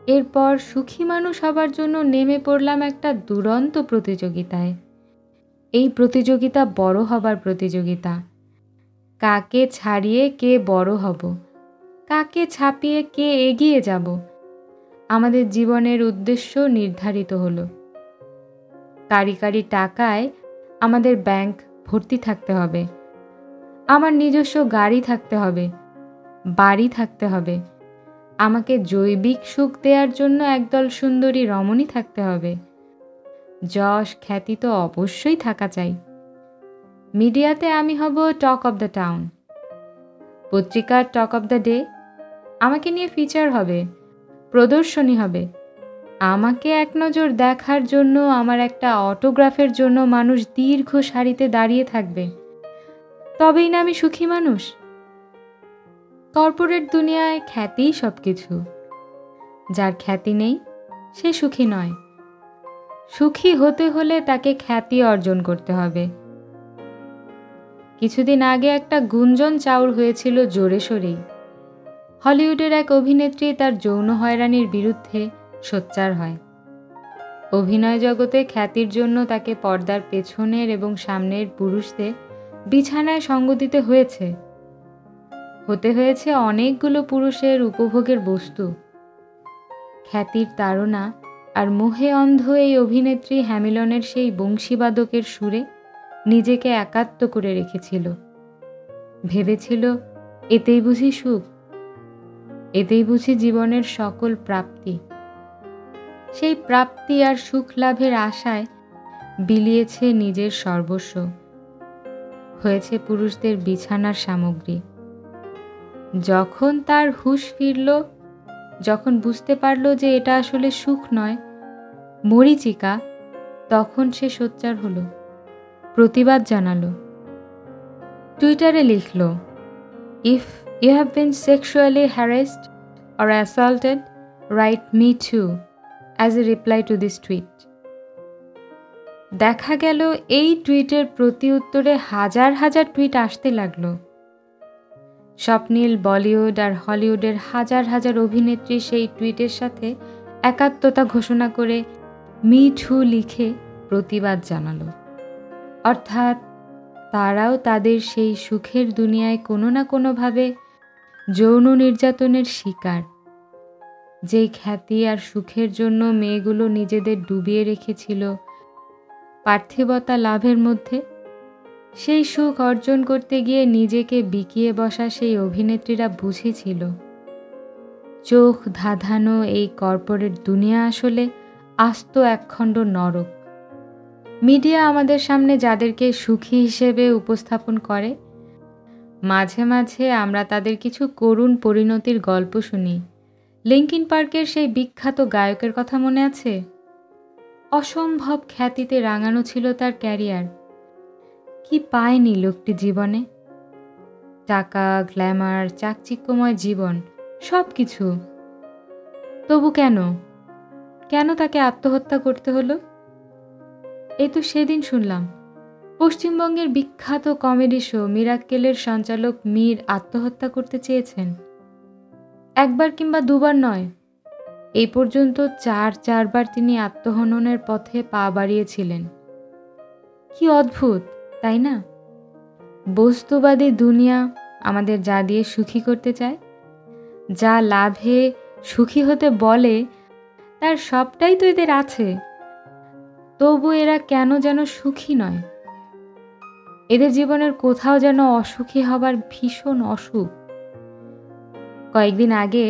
S1: এরপর সুখী মানুষ হবার জন্য নেমে পড়লাম একটা দুরন্ত প্রতিযোগিতায়। এই প্রতিযোগিতা বড় হবার প্রতিযোগিতা। কাকে ছাড়িয়ে কে বড় হব, কাকে ছাপিয়ে কে এগিয়ে যাব, আমাদের জীবনের উদ্দেশ্য নির্ধারিত হলো। কারি কারি টাকায় আমাদের ব্যাংক ভর্তি থাকতে হবে, আমার নিজস্ব গাড়ি থাকতে হবে, বাড়ি থাকতে হবে, আমাকে জৈবিক সুখ দেওয়ার জন্য একদল সুন্দরী রমণী থাকতে হবে, যশ খ্যাতি তো অবশ্যই থাকা চাই। মিডিয়াতে আমি হব টক অব দ্য টাউন, পত্রিকার টক অব দ্য ডে, আমাকে নিয়ে ফিচার হবে, প্রদর্শনী হবে, আমাকে এক নজর দেখার জন্য, আমার একটা অটোগ্রাফের জন্য মানুষ দীর্ঘ সারিতে দাঁড়িয়ে থাকবে। তবেই না আমি সুখী মানুষ? কর্পোরেট দুনিয়ায় খ্যাতিই সব কিছু। যার খ্যাতি নেই সে সুখী নয়। সুখী হতে হলে তাকে খ্যাতি অর্জন করতে হবে। কিছুদিন আগে একটা গুঞ্জন চাউর হয়েছিল জোরে সোরেই। হলিউডের এক অভিনেত্রী তার যৌন হয়রানির বিরুদ্ধে সোচ্চার হয়। অভিনয় জগতে খ্যাতির জন্য তাকে পর্দার পেছনের এবং সামনের পুরুষদের বিছানায় সঙ্গ দিতে হয়েছে, হতে হয়েছে অনেকগুলো পুরুষের উপভোগের বস্তু। খ্যাতির তাড়না আর মোহে অন্ধ এই অভিনেত্রী হ্যামিলনের সেই বংশীবাদকের সুরে নিজেকে একাত্ম করে রেখেছিল। ভেবেছিল এতেই বুঝি সুখ, এতেই বুঝি জীবনের সকল প্রাপ্তি। সেই প্রাপ্তি আর সুখ লাভের আশায় বিলিয়েছে নিজের সর্বস্ব, হয়েছে পুরুষদের বিছানার সামগ্রী। যখন তার হুঁশ ফিরল, যখন বুঝতে পারল যে এটা আসলে সুখ নয়, মরীচিকা, তখন সে সোচ্চার হলো, প্রতিবাদ জানালো। টুইটারে লিখল, if you have been sexually harassed or assaulted, write me too as a reply to this tweet. দেখা গেল এই টুইটের প্রতি উত্তরে হাজার হাজার টুইট আসতে লাগলো। স্বপ্নীল বলিউড আর হলিউডের হাজার হাজার অভিনেত্রী সেই টুইটের সাথে একাত্মতা ঘোষণা করে মি টু লিখে প্রতিবাদ জানালো। অর্থাৎ তারাও তাদের সেই সুখের দুনিয়ায় কোনো না কোনোভাবে যৌন নির্যাতনের শিকার। যেই খ্যাতি আর সুখের জন্য মেয়েগুলো নিজেদের ডুবিয়ে রেখেছিল পার্থিবতা লাভের মধ্যে, সেই সুখ অর্জন করতে গিয়ে নিজেকে বিকিয়ে বসা সেই অভিনেত্রীরা বুঝেছিল চোখ ধাঁধানো এই কর্পোরেট দুনিয়া আসলে আস্ত একখণ্ড নরক। মিডিয়া আমাদের সামনে যাদেরকে সুখী হিসেবে উপস্থাপন করে, মাঝে মাঝে আমরা তাদের কিছু করুণ পরিণতির গল্প শুনি। লিঙ্কিন পার্কের সেই বিখ্যাত গায়কের কথা মনে আছে? অসম্ভব খ্যাতিতে রাঙানো ছিল তার ক্যারিয়ার। কি পায়নি লোকটি জীবনে? টাকা, গ্ল্যামার, চাকচিক্যময় জীবন, সব কিছু। তবু কেন কেন তাকে আত্মহত্যা করতে হলো? এই তো সেদিন শুনলাম পশ্চিমবঙ্গের বিখ্যাত কমেডি শো মিরাক্কেলের সঞ্চালক মীর আত্মহত্যা করতে চেয়েছেন। একবার কিংবা দুবার নয়, এই পর্যন্ত চারবার তিনি আত্মহননের পথে পা বাড়িয়েছিলেন। কি অদ্ভুত, তাই না? বস্তুবাদী দুনিয়া আমাদের যা দিয়ে সুখী করতে চায়, যা লাভে সুখী হতে বলে, তার সবটাই তো এদের আছে। তবু এরা কেন যেন সুখী নয়। এদের জীবনের কোথাও যেন অসুখী হবার ভীষণ অসুখ। কয়েকদিন আগে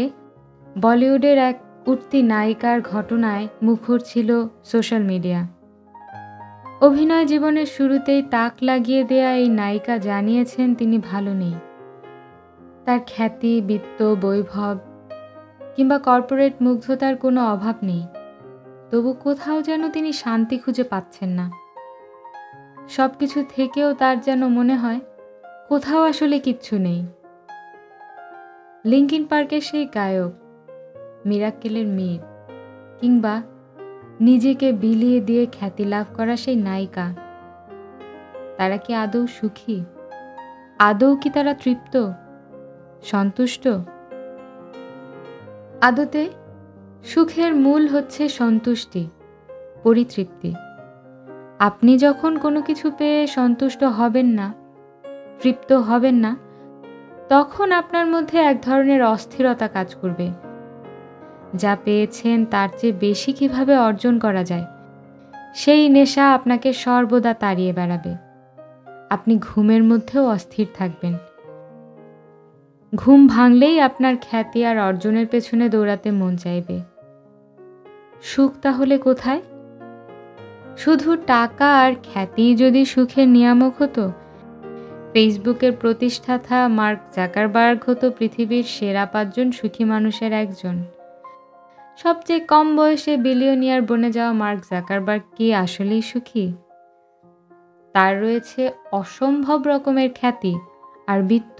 S1: বলিউডের এক উঠতি নায়িকার ঘটনায় মুখর ছিল সোশ্যাল মিডিয়া। অভিনয় জীবনের শুরুতেই তাক লাগিয়ে দেয়া এই নায়িকা জানিয়েছেন তিনি ভালো নেই। তার খ্যাতি, বিত্ত, বৈভব কিংবা কর্পোরেট মুগ্ধতার কোনো অভাব নেই, তবু কোথাও যেন তিনি শান্তি খুঁজে পাচ্ছেন না। সবকিছু থেকেও তার যেন মনে হয় কোথাও আসলে কিচ্ছু নেই। লিঙ্কিন পার্কের সেই গায়ক, মিরাক্কেলের মীর, কিংবা নিজেকে বিলিয়ে দিয়ে খ্যাতি লাভ করা সেই নায়িকা, তারা কি আদৌ সুখী? আদৌ কি তারা তৃপ্ত, সন্তুষ্ট? আদতে সুখের মূল হচ্ছে সন্তুষ্টি, পরিতৃপ্তি। আপনি যখন কোনো কিছু পেয়ে সন্তুষ্ট হবেন না, তৃপ্ত হবেন না, তখন আপনার মধ্যে এক ধরনের অস্থিরতা কাজ করবে। যা পেয়েছেন তার চেয়ে বেশি কিভাবে অর্জন করা যায়, সেই নেশা আপনাকে সর্বদা তাড়িয়ে বেড়াবে। আপনি ঘুমের মধ্যেও অস্থির থাকবেন। ঘুম ভাঙলেই আপনার খ্যাতি আর অর্জনের পেছনে দৌড়াতে মন চাইবে। সুখ তাহলে কোথায়? শুধু টাকা আর খ্যাতি যদি সুখের নিয়ামক হতো, ফেসবুকের প্রতিষ্ঠাতা মার্ক জাকারবার্গ হতো পৃথিবীর সেরা 5 জন সুখী মানুষের একজন। সবচেয়ে কম বয়সে বিলিয়নিয়ার বনে যাওয়া মার্ক জাকারবার্গ কি আসলেই সুখী? তার রয়েছে অসম্ভব রকমের খ্যাতি আর বিত্ত,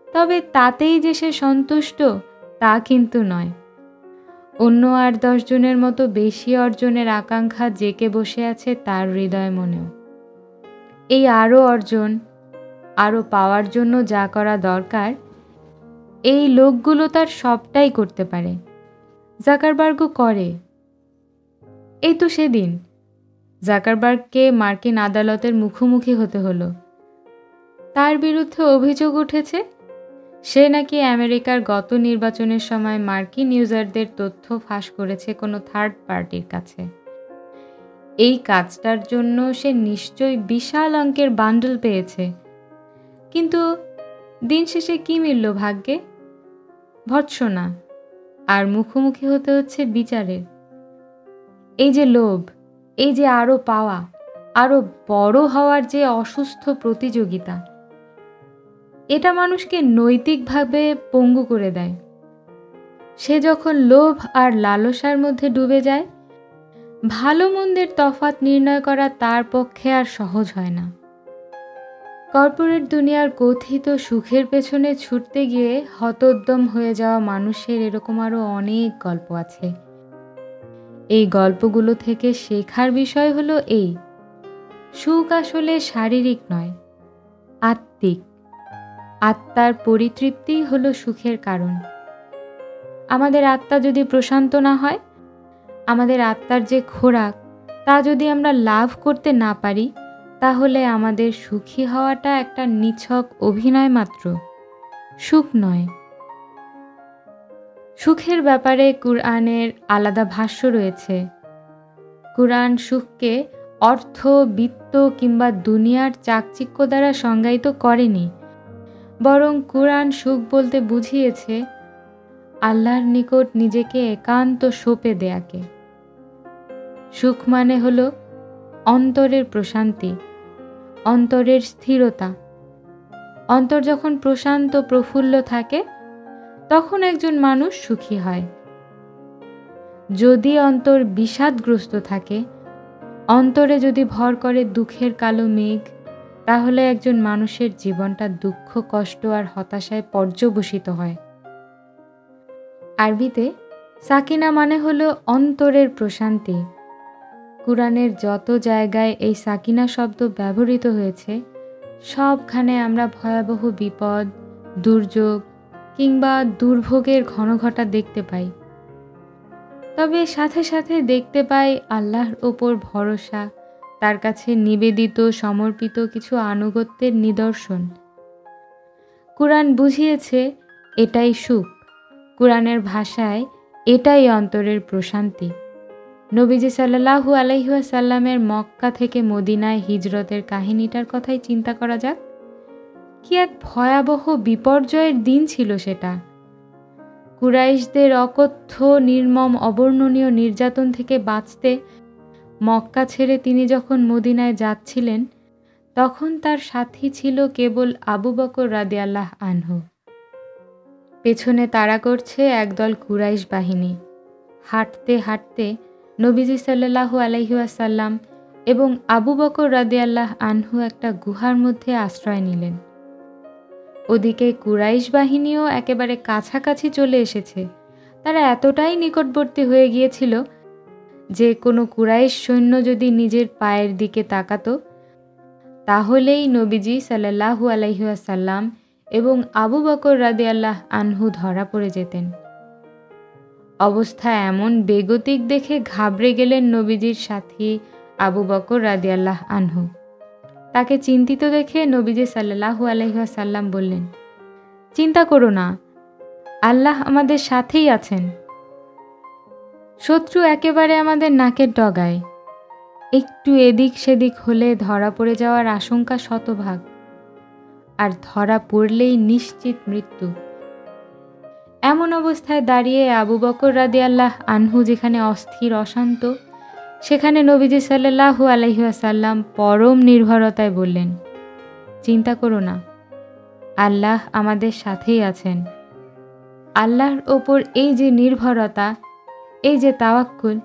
S1: তবে তাতেই যে সে সন্তুষ্ট তা কিন্তু নয়। অন্য 8-10 জনের মতো বেশি অর্জনের আকাঙ্ক্ষা জেঁকে বসে আছে তার হৃদয় মনেও। এই আরও অর্জন, আরও পাওয়ার জন্য যা করা দরকার, এই লোকগুলো তার সবটাই করতে পারে। জাকারবার্গও করে। এই তো সেদিন জাকারবার্গকে মার্কিন আদালতের মুখোমুখি হতে হলো। তার বিরুদ্ধে অভিযোগ উঠেছে সে নাকি আমেরিকার গত নির্বাচনের সময় মার্কিন ইউজারদের তথ্য ফাঁস করেছে কোনো থার্ড পার্টির কাছে। এই কাজটার জন্য সে নিশ্চয়ই বিশাল অঙ্কের বান্ডল পেয়েছে, কিন্তু দিন শেষে কি মিলল ভাগ্যে? ভর্ৎসনা, আর মুখোমুখি হতে হচ্ছে বিচারের। এই যে লোভ, এই যে আরও পাওয়া, আরও বড় হওয়ার যে অসুস্থ প্রতিযোগিতা, এটা মানুষকে নৈতিকভাবে পঙ্গু করে দেয়। সে যখন লোভ আর লালসার মধ্যে ডুবে যায়, ভালো মন্দের তফাৎ নির্ণয় করা তার পক্ষে আর সহজ হয় না। কর্পোরেট দুনিয়ার কথিত সুখের পেছনে ছুটতে গিয়ে হতোদ্যম হয়ে যাওয়া মানুষের এরকম আরও অনেক গল্প আছে। এই গল্পগুলো থেকে শেখার বিষয় হলো এই: সুখ আসলে শারীরিক নয়, আত্মিক। আত্মার পরিতৃপ্তিই হলো সুখের কারণ। আমাদের আত্মা যদি প্রশান্ত না হয়, আমাদের আত্মার যে খোরাক তা যদি আমরা লাভ করতে না পারি, তাহলে আমাদের সুখী হওয়াটা একটা নিছক অভিনয় মাত্র, সুখ নয়। সুখের ব্যাপারে কুরআনের আলাদা ভাষ্য রয়েছে। কুরআন সুখকে অর্থ, বিত্ত কিংবা দুনিয়ার চাকচিক্য দ্বারা সংজ্ঞায়িত করেনি, বরং কুরআন সুখ বলতে বুঝিয়েছে আল্লাহর নিকট নিজেকে একান্ত সঁপে দেয়াকে। সুখ মানে হলো অন্তরের প্রশান্তি, অন্তরের স্থিরতা। অন্তর যখন প্রশান্ত প্রফুল্ল থাকে, তখন একজন মানুষ সুখী হয়। যদি অন্তর বিষাদগ্রস্ত থাকে, অন্তরে যদি ভর করে দুঃখের কালো মেঘ, তাহলে একজন মানুষের জীবনটা দুঃখ, কষ্ট আর হতাশায় পর্যবসিত হয়। আরবিতে সাকিনা মানে হলো অন্তরের প্রশান্তি। কুরআনের যত জায়গায় এই সাকিনা শব্দ ব্যবহৃত হয়েছে, সবখানে আমরা ভয়াবহ বিপদ, দুর্যোগ কিংবা দুর্ভোগের ঘনঘটা দেখতে পাই। তবে সাথে সাথে দেখতে পাই আল্লাহর ওপর ভরসা, তার কাছে নিবেদিত সমর্পিত কিছু আনুগত্যের নিদর্শন। কুরআন বুঝিয়েছে এটাই সুখ। কুরআনের ভাষায় এটাই অন্তরের প্রশান্তি। নবীজি সাল্লাল্লাহু আলাইহি ওয়াসাল্লামের মক্কা থেকে মদিনায় হিজরতের কাহিনীটার কথাই চিন্তা করা যাক। কি এক ভয়াবহ বিপর্যয়ের দিন ছিল সেটা। কুরাইশদের অকথ্য নির্মম অবর্ণনীয় নির্যাতন থেকে বাঁচতে মক্কা ছেড়ে তিনি যখন মদিনায় যাচ্ছিলেন, তখন তার সাথী ছিল কেবল আবু বকর রাদিয়াল্লাহু আনহু। পেছনে তাড়া করছে একদল কুরাইশ বাহিনী। হাঁটতে হাঁটতে নবীজি সাল্লাল্লাহু আলাইহি ওয়াসাল্লাম এবং আবু বকর রাদিয়াল্লাহু আনহু একটা গুহার মধ্যে আশ্রয় নিলেন। ওদিকে কুরাইশ বাহিনীও একেবারে কাছাকাছি চলে এসেছে। তারা এতটাই নিকটবর্তী হয়ে গিয়েছিল যে কোনো কুরাইশ সৈন্য যদি নিজের পায়ের দিকে তাকাতো, তাহলেই নবীজি সাল্লাল্লাহু আলাইহি ওয়াসাল্লাম এবং আবু বকর রাদিয়াল্লাহু আনহু ধরা পড়ে যেতেন। অবস্থা এমন বেগতিক দেখে ঘাবড়ে গেলেন নবীজির সাথী আবু বকর রাদিয়াল্লাহু আনহু। তাকে চিন্তিত দেখে নবীজি সাল্লাল্লাহু আলাইহি ওয়াসাল্লাম বললেন, চিন্তা করো না, আল্লাহ আমাদের সাথেই আছেন। শত্রু একেবারে আমাদের নাকের ডগায়, একটু এদিক সেদিক হলে ধরা পড়ে যাওয়ার আশঙ্কা শতভাগ, আর ধরা পড়লেই নিশ্চিত মৃত্যু। এমন অবস্থায় দাঁড়িয়ে আবু বকর রাদিয়াল্লাহু আনহু যেখানে অস্থির অশান্ত, সেখানে নবীজি সাল্লাল্লাহু আলাইহি ওয়াসাল্লাম পরম নির্ভরতায় বললেন, চিন্তা করো না, আল্লাহ আমাদের সাথেই আছেন। আল্লাহর ওপর এই যে নির্ভরতা, এই যে তাওয়াক্কুল,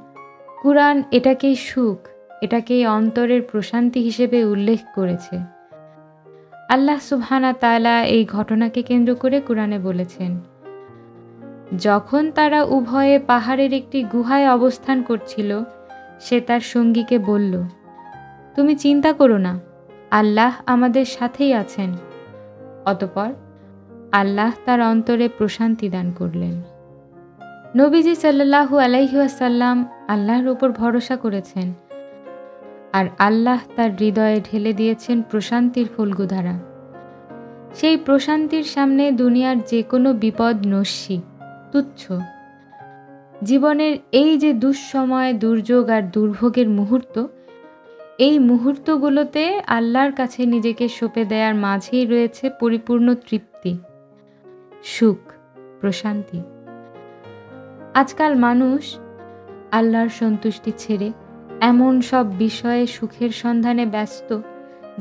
S1: কুরআন এটাকেই সুখ, এটাকেই অন্তরের প্রশান্তি হিসেবে উল্লেখ করেছে। আল্লাহ সুবহানাহু ওয়া তাআলা এই ঘটনাকে কেন্দ্র করে কুরআনে বলেছেন, যখন তারা উভয়ে পাহাড়ের একটি গুহায় অবস্থান করছিল, সে তার সঙ্গীকে বলল, তুমি চিন্তা করো না, আল্লাহ আমাদের সাথেই আছেন। অতঃপর আল্লাহ তার অন্তরে প্রশান্তি দান করলেন। নবীজি সাল্লাল্লাহু আলাইহি ওয়াসাল্লাম আল্লাহর উপর ভরসা করেছেন, আর আল্লাহ তার হৃদয়ে ঢেলে দিয়েছেন প্রশান্তির ফল্গুধারা। সেই প্রশান্তির সামনে দুনিয়ার যে কোনো বিপদ নস্যি, তুচ্ছ। জীবনের এই যে দুঃসময়, দুর্যোগ আর দুর্ভোগের মুহূর্ত, এই মুহূর্তগুলোতে আল্লাহর কাছে নিজেকে সঁপে দেওয়ার মাঝেই রয়েছে পরিপূর্ণ তৃপ্তি, সুখ, প্রশান্তি। আজকাল মানুষ আল্লাহর সন্তুষ্টি ছেড়ে এমন সব বিষয়ে সুখের সন্ধানে ব্যস্ত,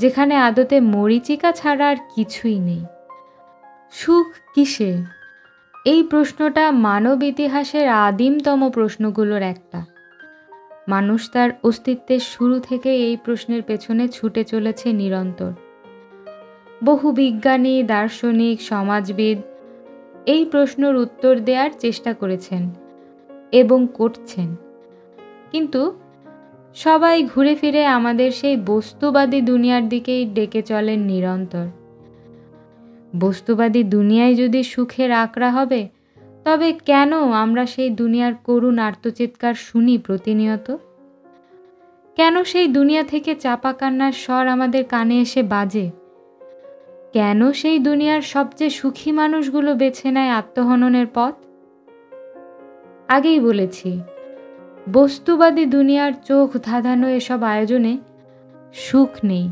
S1: যেখানে আদতে মরীচিকা ছাড়া আর কিছুই নেই। সুখ কিসে? এই প্রশ্নটা মানব ইতিহাসের আদিমতম প্রশ্নগুলোর একটা। মানুষ তার অস্তিত্বের শুরু থেকে এই প্রশ্নের পেছনে ছুটে চলেছে নিরন্তর। বহু বিজ্ঞানী, দার্শনিক, সমাজবিদ এই প্রশ্নের উত্তর দেওয়ার চেষ্টা করেছেন এবং করছেন, কিন্তু সবাই ঘুরে ফিরে আমাদের সেই বস্তুবাদী দুনিয়ার দিকেই ডেকে চলেন নিরন্তর। বস্তুবাদী দুনিয়ায় যদি সুখের আঁকড়া হবে, তবে কেন আমরা সেই দুনিয়ার করুণ আর্তচিৎকার শুনি প্রতিনিয়ত? কেন সেই দুনিয়া থেকে চাপা কান্নার স্বর আমাদের কানে এসে বাজে? কেন সেই দুনিয়ার সবচেয়ে সুখী মানুষগুলো বেছে নেয় আত্মহননের পথ? আগেই বলেছি, বস্তুবাদী দুনিয়ার চোখ ধাঁধানো এসব আয়োজনে সুখ নেই।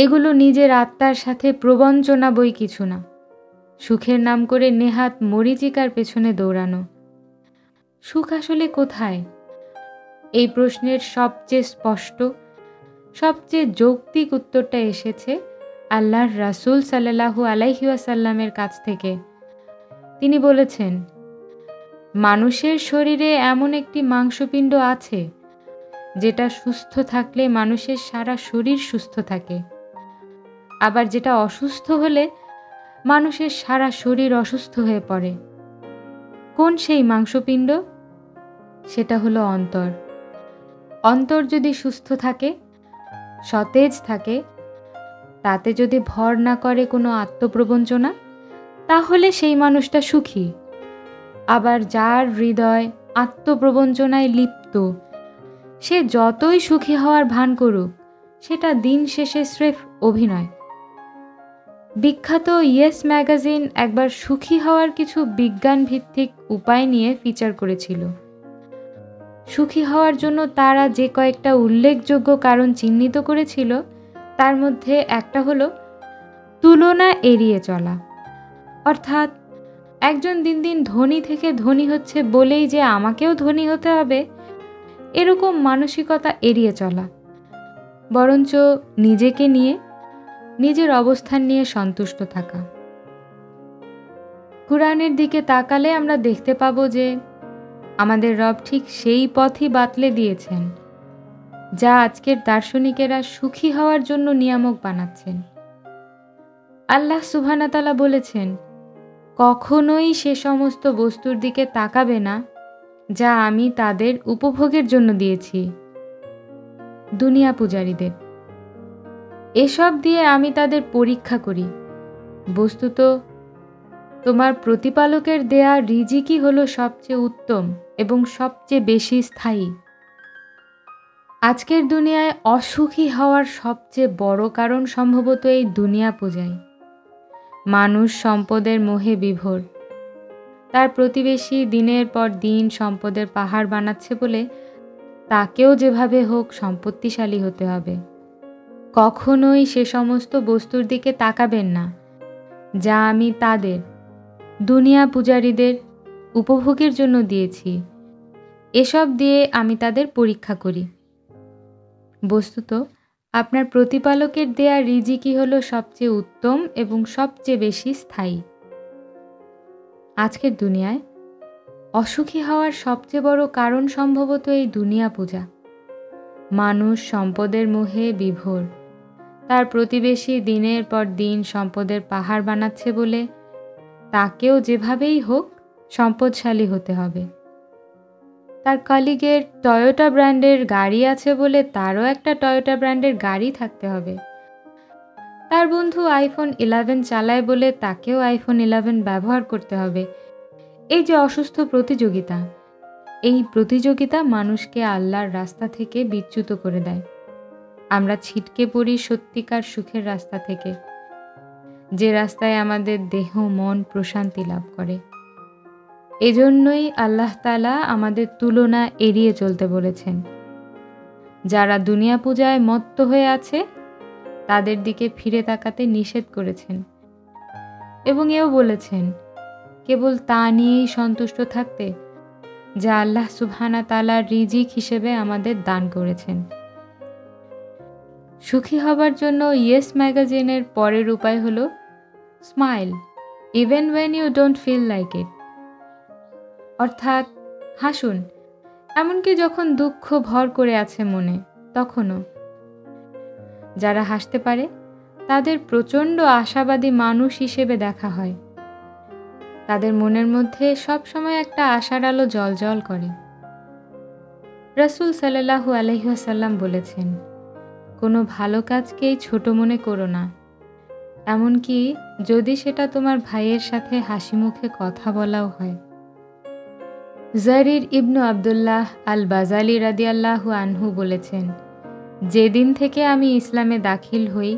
S1: এগুলো নিজের আত্মার সাথে প্রবঞ্চনা বই কিছু না। সুখের নাম করে নেহাত মরীচিকার পেছনে দৌড়ানো। সুখ আসলে কোথায়? এই প্রশ্নের সবচেয়ে স্পষ্ট, সবচেয়ে যৌক্তিক উত্তরটা এসেছে আল্লাহর রাসূল সাল্লাল্লাহু আলাইহি ওয়াসাল্লামের কাছ থেকে। তিনি বলেছেন, মানুষের শরীরে এমন একটি মাংসপিণ্ড আছে যেটা সুস্থ থাকলে মানুষের সারা শরীর সুস্থ থাকে, আবার যেটা অসুস্থ হলে মানুষের সারা শরীর অসুস্থ হয়ে পড়ে। কোন সেই মাংসপিণ্ড? সেটা হলো অন্তর। অন্তর যদি সুস্থ থাকে, সতেজ থাকে, তাতে যদি ভর না করে কোনো আত্মপ্রবঞ্চনা, তাহলে সেই মানুষটা সুখী। আবার যার হৃদয় আত্মপ্রবঞ্চনায় লিপ্ত, সে যতই সুখী হওয়ার ভান করুক, সেটা দিন শেষে স্রেফ অভিনয়। বিখ্যাত ইয়েস ম্যাগাজিন একবার সুখী হওয়ার কিছু বিজ্ঞান ভিত্তিক উপায় নিয়ে ফিচার করেছিল। সুখী হওয়ার জন্য তারা যে কয়েকটা উল্লেখযোগ্য কারণ চিহ্নিত করেছিল, তার মধ্যে একটা হলো তুলনা এড়িয়ে চলা। অর্থাৎ একজন দিন দিন ধনী থেকে ধনী হচ্ছে বলেই যে আমাকেও ধনী হতে হবে, এরকম মানসিকতা এড়িয়ে চলা, বরঞ্চ নিজেকে নিয়ে, নিজের অবস্থান নিয়ে সন্তুষ্ট থাকা। কুরআনের দিকে তাকালে আমরা দেখতে পাবো যে আমাদের রব ঠিক সেই পথই বাতলে দিয়েছেন যা আজকের দার্শনিকেরা সুখী হওয়ার জন্য নিয়ামক বানাচ্ছেন। আল্লাহ সুবহানাহু ওয়া তাআলা বলেছেন, কখনোই সে সমস্ত বস্তুর দিকে তাকাবে না যা আমি তাদের উপভোগের জন্য দিয়েছি, দুনিয়া পূজারীদের। এসব দিয়ে আমি তাদের পরীক্ষা করি। বস্তুত তোমার প্রতিপালকের দেয়া রিজিকই হলো সবচেয়ে উত্তম এবং সবচেয়ে বেশি স্থায়ী। আজকের দুনিয়ায় অসুখী হওয়ার সবচেয়ে বড় কারণ সম্ভবত এই দুনিয়া পূজাই। মানুষ সম্পদের মোহে বিভোর। তার প্রতিবেশী দিনের পর দিন সম্পদের পাহাড় বানাচ্ছে বলে তাকেও যেভাবে হোক সম্পত্তিশালী হতে হবে। কখনোই সে সমস্ত বস্তুর দিকে তাকাবেন না যা আমি তাদের, দুনিয়া পূজারীদের উপভোগের জন্য দিয়েছি। এসব দিয়ে আমি তাদের পরীক্ষা করি। বস্তুত আপনার প্রতিপালকের দেয়া রিজিকই হলো সবচেয়ে উত্তম এবং সবচেয়ে বেশি স্থায়ী। আজকের দুনিয়ায় অসুখী হওয়ার সবচেয়ে বড় কারণ সম্ভবত এই দুনিয়া পূজা। মানুষ সম্পদের মোহে বিভোর। তার প্রতিবেশী দিনের পর দিন সম্পদের পাহাড় বানাচ্ছে বলে তাকেও যেভাবেই হোক সম্পদশালী হতে হবে। তার কলিগের টয়োটা ব্র্যান্ডের গাড়ি আছে বলে তারও একটা টয়োটা ব্র্যান্ডের গাড়ি থাকতে হবে। তার বন্ধু আইফোন 11 চালায় বলে তাকেও আইফোন 11 ব্যবহার করতে হবে। এই যে অসুস্থ প্রতিযোগিতা, এই প্রতিযোগিতা মানুষকে আল্লাহর রাস্তা থেকে বিচ্যুত করে দেয়। আমরা ছিটকে পড়ি সত্যিকার সুখের রাস্তা থেকে, যে রাস্তায় আমাদের দেহ মন প্রশান্তি লাভ করে। এজন্যই আল্লাহ তাআলা আমাদের তুলনা এড়িয়ে চলতে বলেছেন। যারা দুনিয়া পূজায় মত্ত হয়ে আছে তাদের দিকে ফিরে তাকাতে নিষেধ করেছেন এবং এও বলেছেন কেবল তা নিয়েই সন্তুষ্ট থাকতে যা আল্লাহ সুবহানাহু ওয়া তাআলার রিজিক হিসেবে আমাদের দান করেছেন। সুখী হবার জন্য ইয়েস ম্যাগাজিনের পরের উপায় হলো smile even when you don't feel like it. অর্থাৎ হাসুন, এমনকি যখন দুঃখ ভর করে আছে মনে তখনও। যারা হাসতে পারে তাদের প্রচণ্ড আশাবাদী মানুষ হিসেবে দেখা হয়। তাদের মনের মধ্যে সবসময় একটা আশার আলো জ্বলজ্বল করে। রাসূল সাল্লাল্লাহু আলাইহি ওয়াসাল্লাম বলেছেন, কোনো ভালো কাজকেই ছোট মনে করো না, এমনকি যদি সেটা তোমার ভাইয়ের সাথে হাসি মুখে কথা বলাও হয়। জারির ইবনু আবদুল্লাহ আল বাজালি রাদিয়াল্লাহু আনহু বলেছেন, যেদিন থেকে আমি ইসলামে দাখিল হই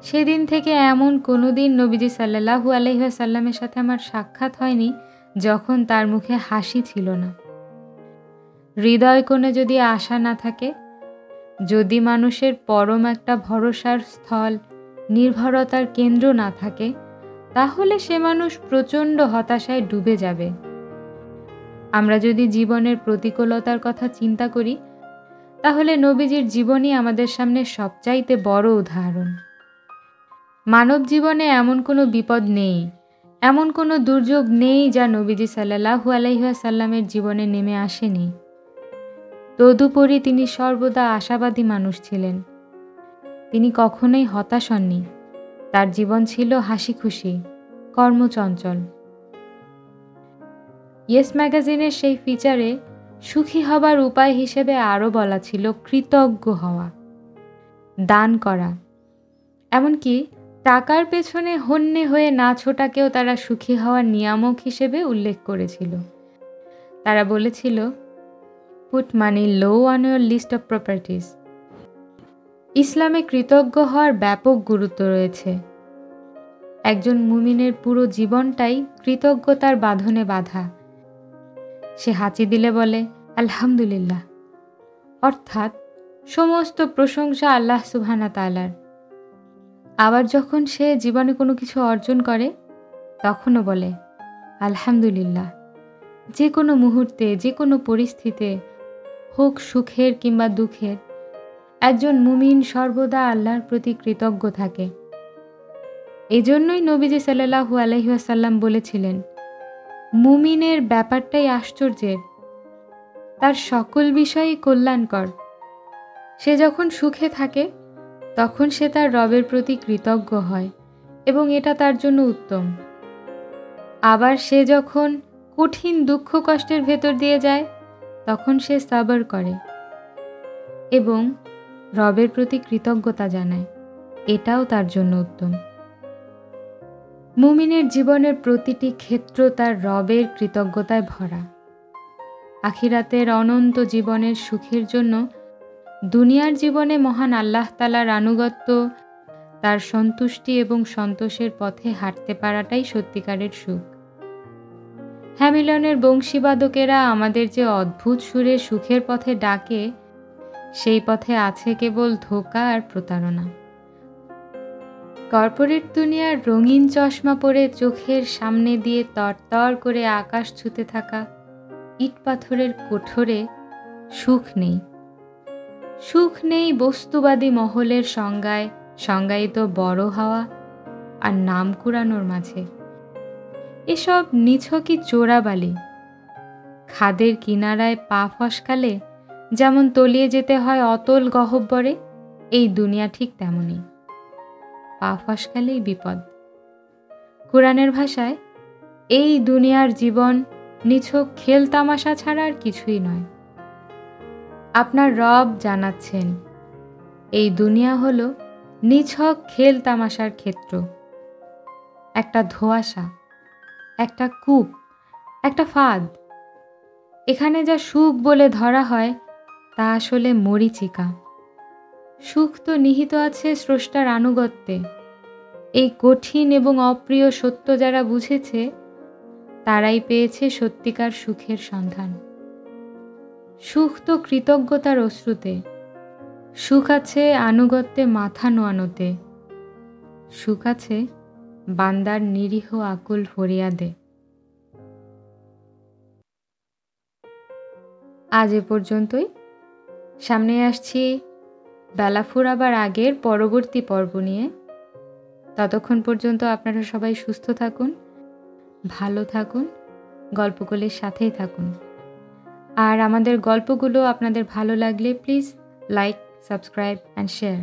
S1: সেদিন থেকে এমন কোনো দিন নবীজি সাল্লাল্লাহু আলাইহি ওয়াসাল্লামের সাথে আমার সাক্ষাৎ হয়নি যখন তার মুখে হাসি ছিল না। হৃদয় কোণে যদি আশা না থাকে, যদি মানুষের পরম একটা ভরসার স্থল, নির্ভরতার কেন্দ্র না থাকে, তাহলে সে মানুষ প্রচণ্ড হতাশায় ডুবে যাবে। আমরা যদি জীবনের প্রতিকূলতার কথা চিন্তা করি, তাহলে নবীজির জীবনই আমাদের সামনে সবচাইতে বড় উদাহরণ। মানব জীবনে এমন কোনো বিপদ নেই, এমন কোনো দুর্যোগ নেই যা নবীজি সাল্লাল্লাহু আলাইহি ওয়াসাল্লামের জীবনে নেমে আসেনি। তদুপরি তিনি সর্বদা আশাবাদী মানুষ ছিলেন। তিনি কখনোই হতাশ হননি। তার জীবন ছিল হাসি খুশি, কর্মচঞ্চল। ইয়েস ম্যাগাজিনের সেই ফিচারে সুখী হবার উপায় হিসেবে আরও বলা ছিল কৃতজ্ঞ হওয়া, দান করা। এমনকি টাকার পেছনে হন্যে হয়ে না ছোটাকেও তারা সুখী হওয়ার নিয়ামক হিসেবে উল্লেখ করেছিল। তারা বলেছিল, put money low on your list of properties. ইসলামে কৃতজ্ঞ হওয়ার ব্যাপক গুরুত্ব রয়েছে। একজন মুমিনের পুরো জীবনটাই কৃতজ্ঞতার বাঁধনে বাঁধা। সে হাঁচি দিলে বলে, আলহামদুলিল্লাহ, অর্থাৎ সমস্ত প্রশংসা আল্লাহ সুবহানাহু ওয়া তাআলার। আবার যখন সে জীবনে কোনো কিছু অর্জন করে তখনও বলে আলহামদুলিল্লাহ। যে কোনো মুহূর্তে, যে কোনো পরিস্থিতিতে, হোক সুখের কিংবা দুঃখের, একজন মুমিন সর্বদা আল্লাহর প্রতি কৃতজ্ঞ থাকে। এজন্যই নবীজি সাল্লাল্লাহু আলাইহি ওয়াসাল্লাম বলেছিলেন, মুমিনের ব্যাপারটাই আশ্চর্যের, তার সকল বিষয়ই কল্যাণকর। সে যখন সুখে থাকে তখন সে তার রবের প্রতি কৃতজ্ঞ হয় এবং এটা তার জন্য উত্তম। আবার সে যখন কঠিন দুঃখ কষ্টের ভেতর দিয়ে যায় তখন সে সাবর করে এবং রবের প্রতি কৃতজ্ঞতা জানায়, এটাও তার জন্য উত্তম। মুমিনের জীবনের প্রতিটি ক্ষেত্র তার রবের কৃতজ্ঞতায় ভরা। আখিরাতের অনন্ত জীবনের সুখের জন্য দুনিয়ার জীবনে মহান আল্লাহ তাআলার আনুগত্য, তার সন্তুষ্টি এবং সন্তোষের পথে হাঁটতে পারাটাই সত্যিকারের সুখ। হ্যামিলনের বংশীবাদকেরা আমাদের যে অদ্ভুত সুরে সুখের পথে ডাকে, সেই পথে আছে কেবল ধোঁকা আর প্রতারণা। কর্পোরেট দুনিয়ার রঙিন চশমা পরে চোখের সামনে দিয়ে তরতর করে আকাশ ছুঁতে থাকা ইট পাথরের কোঠরে সুখ নেই। সুখ নেই বস্তুবাদী মহলের সংজ্ঞায়িত বড় হওয়া আর নাম কুড়ানোর মাঝে। এসব নিছকই চোরাবালি। খাদের কিনারায় পা ফসকালে যেমন তলিয়ে যেতে হয় অতল গহ্বরে, এই দুনিয়া ঠিক তেমনই। পা ফসকালেই বিপদ। কোরআনের ভাষায় এই দুনিয়ার জীবন নিছক খেল তামাশা ছাড়া আর কিছুই নয়। আপনার রব জানাচ্ছেন, এই দুনিয়া হলো নিছক খেল তামাশার ক্ষেত্র, একটা ধোঁয়াশা, একটা কূপ, একটা ফাঁদ। এখানে যা সুখ বলে ধরা হয় তা আসলে মরীচিকা। সুখ তো নিহিত আছে স্রষ্টার আনুগত্যে। এই কঠিন এবং অপ্রিয় সত্য যারা বুঝেছে তারাই পেয়েছে সত্যিকার সুখের সন্ধান। সুখ তো কৃতজ্ঞতার অশ্রুতে, সুখ আছে আনুগত্যে মাথা নোয়ানোতে, সুখ আছে বান্দার নিরীহ আকুল ফরিয়াদে। আজ এ পর্যন্তই। সামনে আসছি বেলা ফুরাবার আগের পরবর্তী পর্ব নিয়ে। ততক্ষণ পর্যন্ত আপনারা সবাই সুস্থ থাকুন, ভালো থাকুন, গল্পগুলির সাথেই থাকুন। আর আমাদের গল্পগুলো আপনাদের ভালো লাগলে please like, subscribe and share.